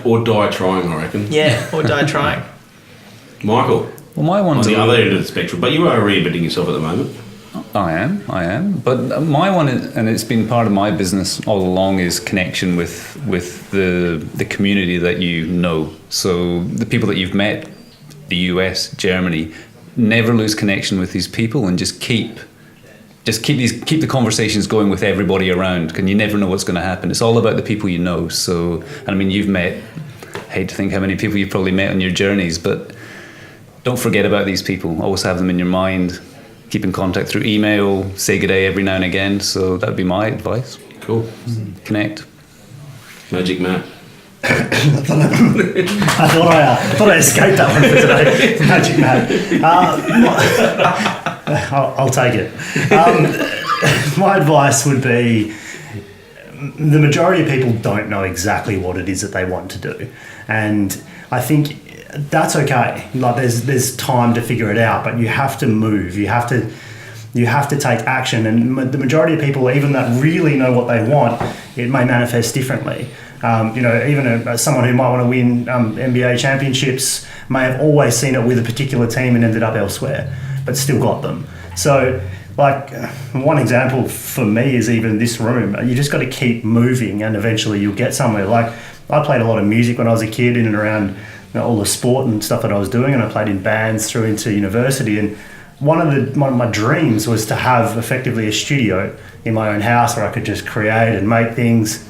or die trying, I reckon. Yeah, or die trying. Michael. Well, my one's on the a other little- end of the spectrum, but you are reinventing yourself at the moment. I am. But my one, and it's been part of my business all along, is connection with the community that you know. So the people that you've met, the US, Germany, never lose connection with these people and just keep the conversations going with everybody around. And you never know what's going to happen. It's all about the people you know. So, and I mean, you've met, I hate to think how many people you've probably met on your journeys, but don't forget about these people. Always have them in your mind. Keep in contact through email, say good day every now and again. So that would be my advice. Cool. Connect. Magic Matt. I thought I escaped that one for today. Magic Matt. I'll take it. My advice would be, the majority of people don't know exactly what it is that they want to do, and I think that's okay. Like there's time to figure it out, but you have to move. You have to take action. And the majority of people, even that really know what they want, it may manifest differently. Even someone who might want to win NBA championships may have always seen it with a particular team and ended up elsewhere, but still got them. So, like, one example for me is even this room. You just got to keep moving, and eventually you'll get somewhere. Like, I played a lot of music when I was a kid, in and around all the sport and stuff that I was doing, and I played in bands through into university. And one of my dreams was to have effectively a studio in my own house where I could just create and make things.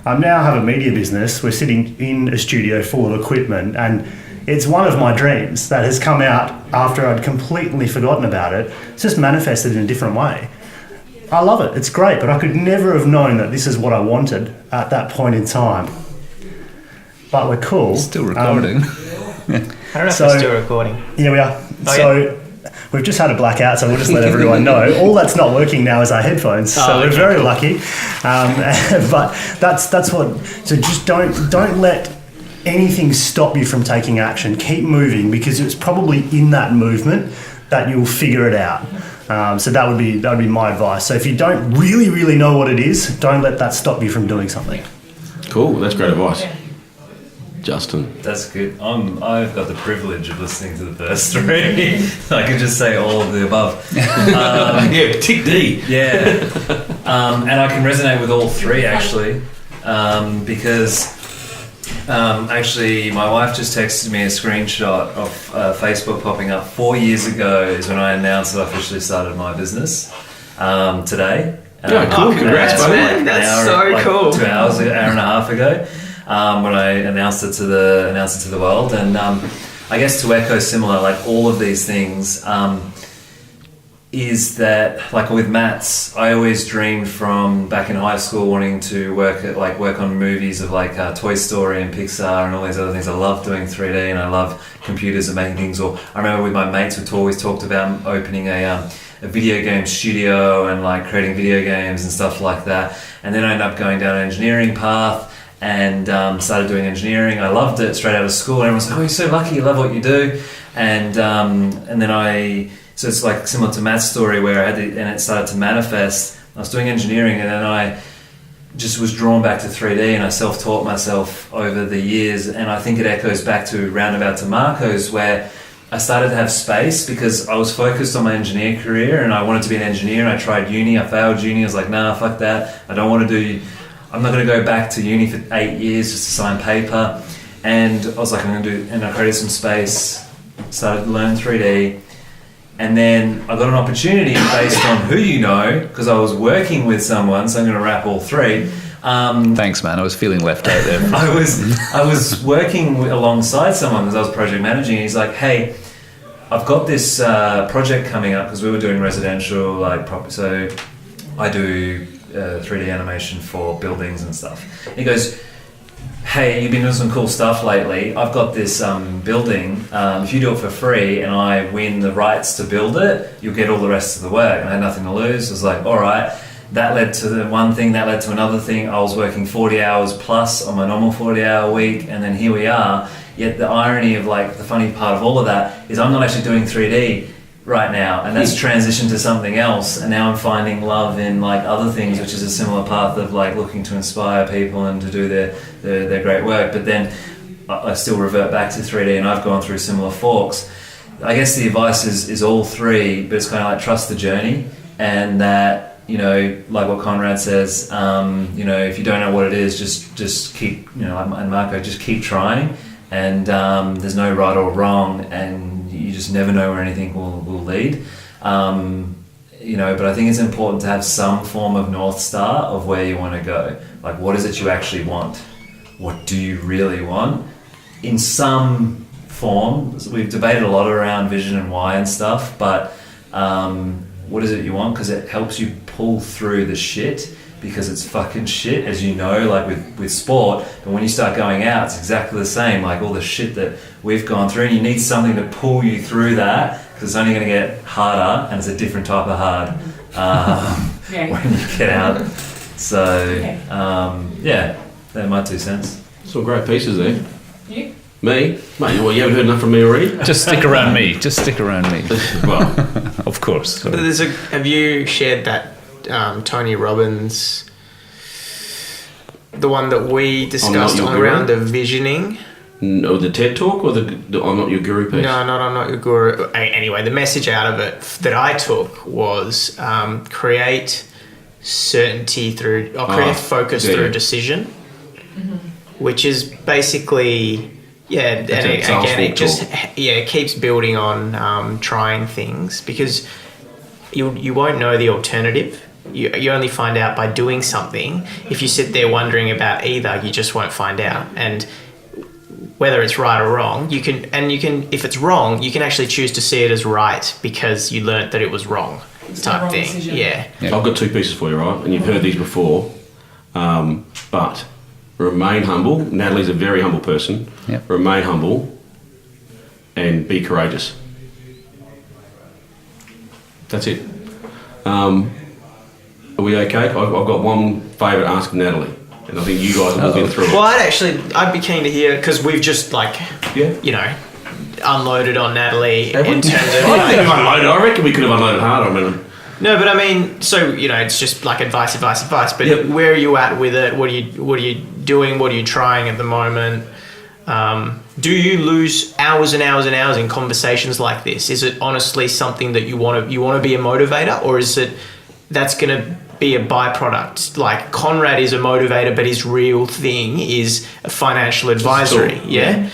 I now have a media business. We're sitting in a studio full of equipment, and it's one of my dreams that has come out after I'd completely forgotten about it. It's just manifested in a different way. I love it. It's great, but I could never have known that this is what I wanted at that point in time. But we're cool. Still recording. I don't know if we're still recording. Yeah, we are. We've just had a blackout, so we'll just let everyone know. All that's not working now is our headphones, so we're very lucky. But that's what. So just don't let anything stop you from taking action. Keep moving, because it's probably in that movement that you'll figure it out. So that would be my advice. So if you don't really know what it is, don't let that stop you from doing something. Cool, that's great advice. Justin. That's good. I've got the privilege of listening to the first three. I can just say all of the above. Yeah, tick D. Yeah. And I can resonate with all three, actually, because actually my wife just texted me a screenshot of Facebook popping up 4 years ago is when I announced that I officially started my business today. Cool. Congrats, man. That's so cool. 2 hours, an hour and a half ago. When I announced it to the world, and I guess to echo similar, like all of these things, is that like with maths, I always dreamed from back in high school wanting to work on movies of like Toy Story and Pixar and all these other things. I love doing 3D and I love computers and making things. Or I remember with my mates we'd always talked about opening a video game studio and like creating video games and stuff like that. And then I ended up going down an engineering path. And started doing engineering. I loved it straight out of school. And everyone's like, "Oh, you're so lucky! You love what you do." And then so it's like similar to Matt's story where and it started to manifest. I was doing engineering, and then I just was drawn back to 3D, and I self-taught myself over the years. And I think it echoes back to roundabout to Marco's, where I started to have space because I was focused on my engineer career, and I wanted to be an engineer. And I tried uni. I failed uni. I was like, "Nah, fuck that. I don't want to do." I'm not going to go back to uni for 8 years just to sign paper. And I was like, and I created some space, started to learn 3D. And then I got an opportunity based on who you know, because I was working with someone, so I'm going to wrap all three. Thanks, man. I was feeling left out there. I was working alongside someone because I was project managing, and he's like, "Hey, I've got this project coming up," because we were doing residential so I do 3D animation for buildings and stuff. He goes, "Hey, you've been doing some cool stuff lately. I've got this building. If you do it for free and I win the rights to build it, you'll get all the rest of the work." And I had nothing to lose. I was like, all right. That led to the one thing, that led to another thing. I was working 40 hours plus on my normal 40-hour week, and then here we are. Yet the irony of like the funny part of all of that is I'm not actually doing 3D right now, and that's transitioned to something else, and now I'm finding love in like other things, which is a similar path of like looking to inspire people and to do their great work. But then I still revert back to 3D, and I've gone through similar forks. I guess the advice is all three, but it's kind of like trust the journey, and that, you know, like what Conrad says, you know, if you don't know what it is, just keep, you know, and Marco, just keep trying, and there's no right or wrong, and you just never know where anything will lead. You know, but I think it's important to have some form of North Star of where you want to go. Like, what is it you actually want? What do you really want? In some form, we've debated a lot around vision and why and stuff, but what is it you want? Because it helps you pull through the shit, because it's fucking shit, as you know, like with sport. But when you start going out, it's exactly the same, like all the shit that we've gone through, and you need something to pull you through that, because it's only going to get harder, and it's a different type of hard when you get out. So, yeah, they're my 2 cents. Some great pieces there. You? Me? Mate, well, you haven't heard enough from me already? Just stick around me. Just stick around me. Well, of course. But have you shared that Tony Robbins, the one that we discussed on around the visioning? No, the TED Talk or the I'm Not Your Guru piece? No, not I'm Not Your Guru. Anyway, the message out of it that I took was create certainty through, or create focus through decision, which is basically, and again, it just it keeps building on trying things, because you won't know the alternative. You only find out by doing something. If you sit there wondering about either, you just won't find out. And whether it's right or wrong, you can if it's wrong, you can actually choose to see it as right because you learnt that it was wrong. It's the type wrong thing. decision. Yeah. Yeah. I've got two pieces for you, right? And you've heard these before. But remain humble. Natalie's a very humble person. Yep. Remain humble and be courageous. That's it. Are we okay? I've got one favour to ask Natalie, and I think you guys will get through it. Well, I'd be keen to hear, because we've just unloaded on Natalie in terms of. I don't think we've unloaded. I reckon we could have unloaded harder. I mean, no, but I mean, so it's just like advice. But Yep. where are you at with it? What are you doing? What are you trying at the moment? Do you lose hours and hours and hours in conversations like this? Is it honestly something that you want to be a motivator, or is it that's going to be a byproduct? Like Conrad is a motivator, but his real thing is a financial advisory. Yeah.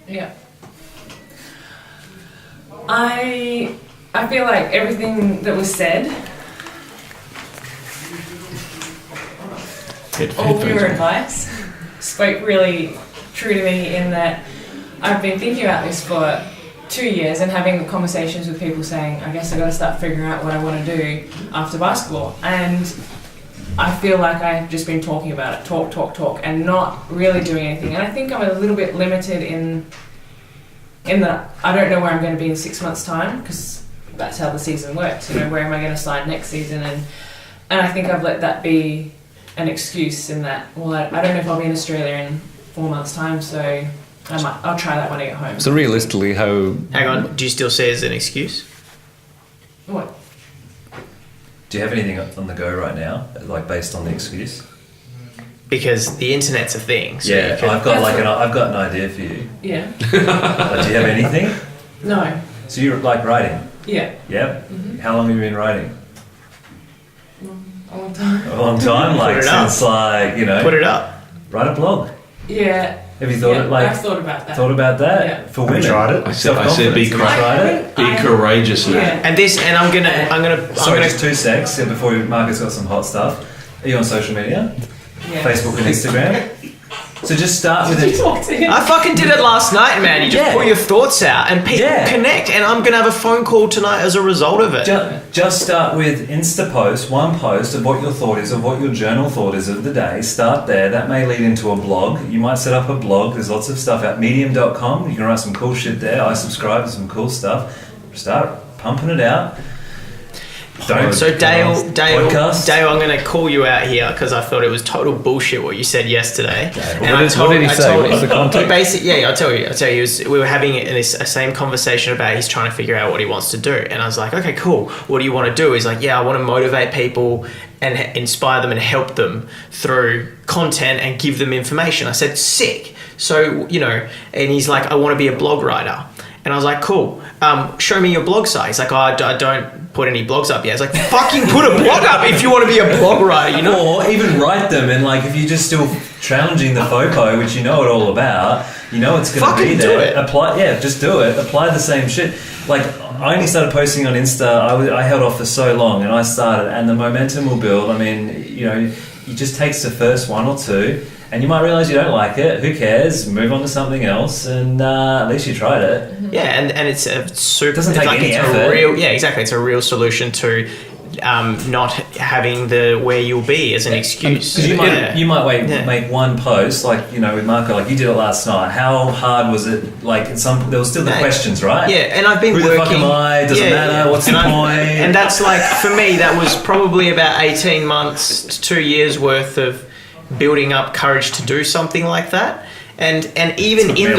Yeah. I feel like everything that was said, all of your advice, spoke really true to me in that I've been thinking about this for 2 years and having conversations with people saying, I guess I got to start figuring out what I want to do after basketball. And I feel like I've just been talking about it, talk, and not really doing anything. And I think I'm a little bit limited in that I don't know where I'm going to be in 6 months' time, because that's how the season works. Where am I going to sign next season? And I think I've let that be an excuse in that, well, I don't know if I'll be in Australia in 4 months' time, so I'll try that when I get home. So realistically, how... Hang on, do you still see it as an excuse? What? Do you have anything on the go right now, like based on the excuse? Because the internet's a thing. So Yeah, I've got an idea for you. Yeah. Do you have anything? No. So you like writing? Yeah. Yep. Mm-hmm. How long have you been writing? A long time. A long time, Put like it up. since Put it up. write a blog. Yeah. Have you thought I've thought about that. Thought about that Yeah. for Have you women? tried it? I said be Tried it. courageous now. Yeah. And I'm gonna. Sorry, just 2 secs before Marcus got some hot stuff. Are you on social media? Yeah. Facebook and Instagram? So just start with it. Talk to him. I fucking did it last night, man. You just Yeah. put your thoughts out and people Yeah. connect. And I'm gonna have a phone call tonight as a result of it. Just start with Insta post, one post of what your thought is, of what your journal thought is of the day. Start there. That may lead into a blog. You might set up a blog. There's lots of stuff at medium.com. You can write some cool shit there. I subscribe to some cool stuff. Start pumping it out. So Dale, Podcast. I'm going to call you out here because I thought it was total bullshit what you said yesterday. What did he say? What's the context? Basically, I'll tell you. We were having a same conversation about he's trying to figure out what he wants to do, and I was like, okay, cool. What do you want to do? He's like, yeah, I want to motivate people and inspire them and help them through content and give them information. I said, sick. So and he's like, I want to be a blog writer. And I was like, cool, show me your blog site. He's like, I don't put any blogs up yet. I was like, fucking put a blog up if you want to be a blog writer, Or even write them, and like if you're just still challenging the FOPO, which you know it all about, it's going to be there. Do it. Just do it. Apply the same shit. Like I only started posting on Insta. I held off for so long, and I started, and the momentum will build. I mean, it just takes the first one or two. And you might realise you don't like it. Who cares? Move on to something else, and at least you tried it. Yeah, and it's a super. It doesn't take any effort. It's a real solution to not having the where you'll be as an excuse. Because you might make one post, like with Marco, like you did it last night. How hard was it? Like there was still the questions, right? Yeah, and I've been Who working. the fuck am I? Doesn't matter. What's the point? And that's like for me, that was probably about 18 months to 2 years worth of building up courage to do something like that. And even in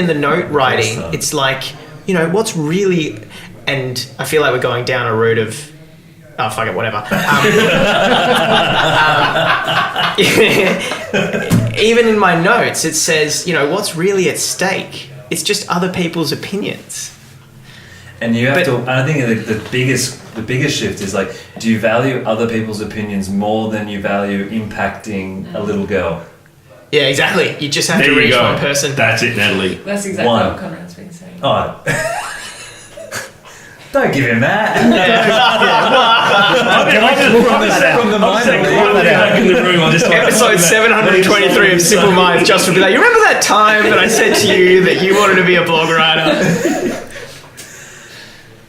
the note writing, it's like, what's really, and I feel like we're going down a route of, oh, fuck it, whatever. Even in my notes, it says, what's really at stake? It's just other people's opinions. And you have to. And I think the biggest shift is like, do you value other people's opinions more than you value impacting a little girl? Yeah, exactly. You just have to reach one person. That's it, Natalie. That's exactly what Conrad's been saying. Oh. Don't give him that. Episode 723 of Simple Minds just would be like, you remember that time that I said to you that you wanted to be a blog writer?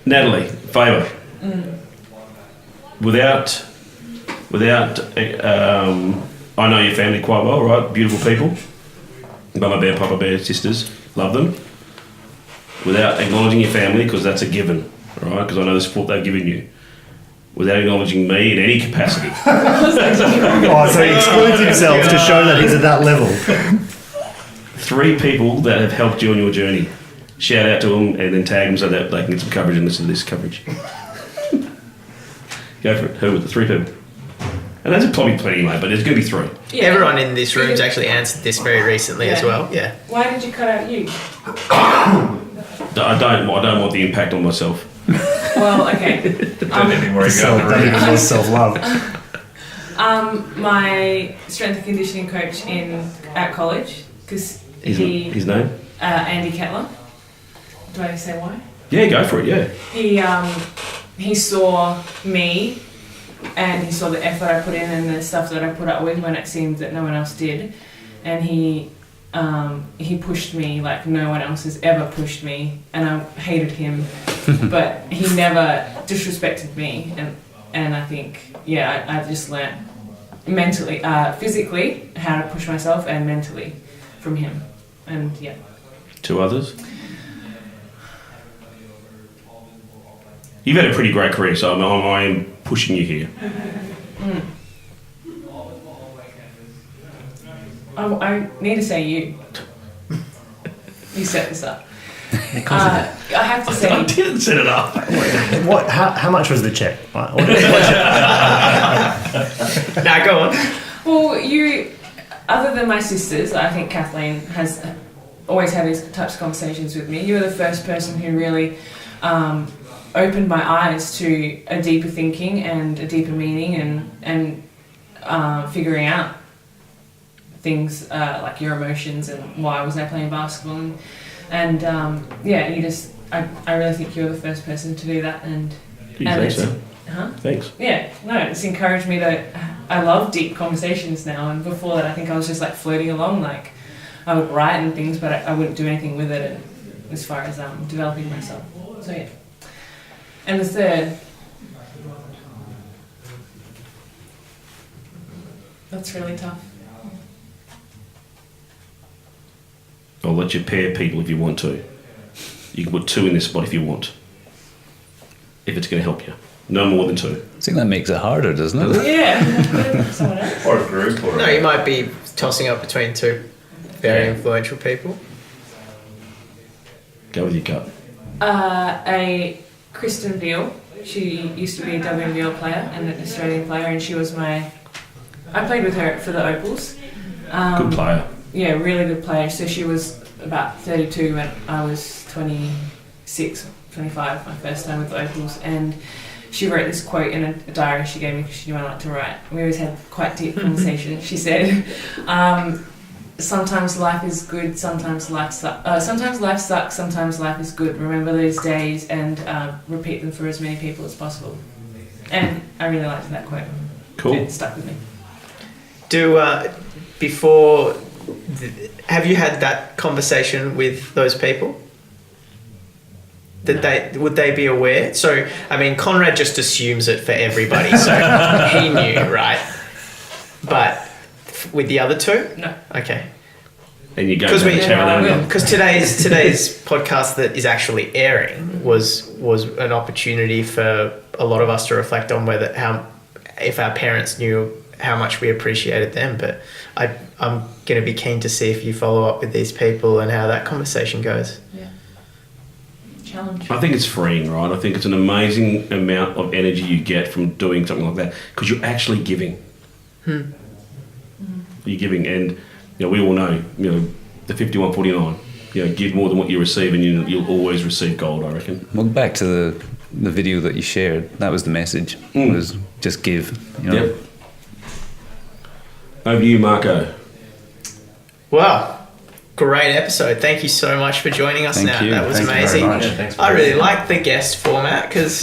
Natalie, favour. Without, I know your family quite well, right? Beautiful people. Mama Bear, Papa Bear, sisters, love them. Without acknowledging your family, because that's a given, right? Because I know the support they've given you. Without acknowledging me in any capacity. Oh, so he excludes himself to show that he's at that level. 3 people that have helped you on your journey. Shout out to them and then tag them so that they can get some coverage and listen to this coverage. Go for it. Who were the 3 people? And that's probably plenty, mate, but there's going to be 3. Yeah. Everyone in this room's actually answered this very recently as well. Yeah. Why did you cut out you? I don't want the impact on myself. Well, okay. Self-love. My strength and conditioning coach at college, because His name? Andy Kettler. Do I say why? Yeah, go for it, yeah. He saw me, and he saw the effort I put in and the stuff that I put up with when it seemed that no one else did, and he pushed me like no one else has ever pushed me, and I hated him, but he never disrespected me, and I think I've just learnt mentally, physically how to push myself, and mentally from him, and yeah. 2 others? You've had a pretty great career, so I am pushing you here. I need to say you. You set this up. I have to say. I didn't set it up. What? How much was the check? Nah, go on. Well, you, other than my sisters, I think Kathleen has always had these types of conversations with me. You were the first person who really opened my eyes to a deeper thinking and a deeper meaning and figuring out things like your emotions and why was I playing basketball and you just I really think you're the first person to do that and Thanks, so. Huh? Thanks. Yeah, no, it's encouraged me to. I love deep conversations now, and before that, I think I was just like floating along. Like I would write and things, but I wouldn't do anything with it. And as far as developing myself, so yeah. And the third, that's really tough. I'll let you pair people if you want to. You can put 2 in this spot if you want. If it's going to help you. No more than 2. I think that makes it harder, doesn't it? Yeah. Someone else. Or a group. Or No, you might be tossing up between 2 very influential people. Go with your gut. A Kristen Veal. She used to be a WNBL player and an Australian player, and she was I played with her for the Opals. Good player. Yeah, really good player. So she was about 32 when I was 26, 25, my first time with the Opals, and she wrote this quote in a diary she gave me because she knew I liked to write. We always had quite deep conversations. She said, sometimes life is good, sometimes life sucks. Sometimes life sucks, sometimes life is good. Remember those days and repeat them for as many people as possible. And I really liked that quote. Cool. It stuck with me. Have you had that conversation with those people? Would they be aware? So, I mean, Conrad just assumes it for everybody, so he knew, right? But with the other 2? No. Okay. And you go because today's podcast that is actually airing was an opportunity for a lot of us to reflect on if our parents knew how much we appreciated them. But I'm going to be keen to see if you follow up with these people and how that conversation goes. Yeah. Challenge. I think it's freeing, right? I think it's an amazing amount of energy you get from doing something like that because you're actually giving. You're giving, and we all know, the 51-49. Give more than what you receive, and you'll always receive gold. I reckon. Well, back to the video that you shared. That was the message. Was just give. Yep. Over to you, Marco. Wow. Great episode. Thank you so much for joining us. Thank you. That was Thank amazing. you very much. Yeah, thanks for I really like the guest format because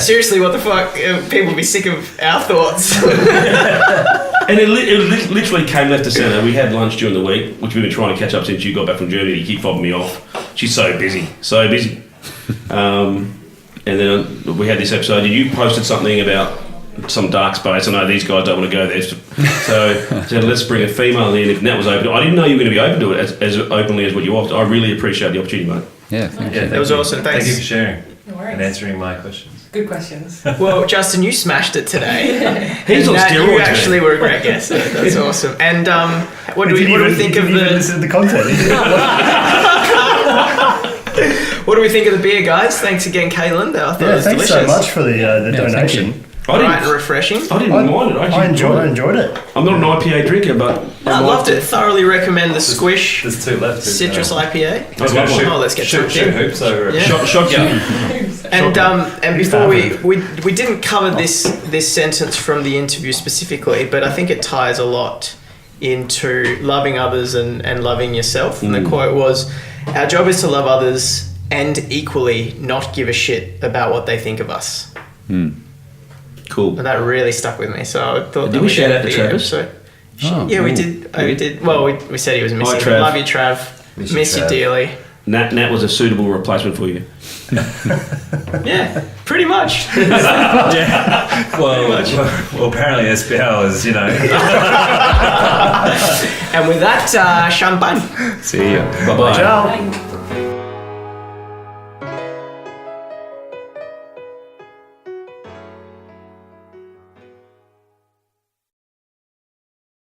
seriously, what the fuck? People would be sick of our thoughts. And it literally came left to centre. We had lunch during the week, which we've been trying to catch up since you got back from Germany. You keep fobbing me off. She's so busy. and then we had this episode. You posted something about some dark space. I know these guys don't want to go there, so let's bring a female in. If Nat was open, I didn't know you were going to be open to it as openly as what you offered. I really appreciate the opportunity, mate. Yeah, that was awesome. Thanks. Thank you for sharing No worries. and answering my questions. Good questions. Well, Justin, you smashed it today. He's on Nat, steroids. you actually were a great guest. That's awesome. And what do we think of the? Listen to the content. What do we think of the beer, guys? Thanks again, Caitlin. I thought it was thanks delicious. so much for the donation. Right and refreshing. I didn't mind it. I enjoyed it. I'm not an IPA drinker, but I loved it. Thoroughly recommend the Squish There's two left. Citrus IPA. Let's go. Oh, let's get shoot shoot hoops over it. Yeah. Shotgun. And before we didn't cover this sentence from the interview specifically, but I think it ties a lot into loving others and loving yourself. And the quote was, "Our job is to love others and equally not give a shit about what they think of us." Cool. And that really stuck with me. So I thought Did we shout out to Travis? Yeah, we did. We did. Well, we said he was missing. Trav. Love you, Trav. Miss you Trav. dearly. Nat was a suitable replacement for you. Yeah, pretty much. Well, apparently SPL is, And with that, champagne. See ya. Bye bye. Ciao. Bye.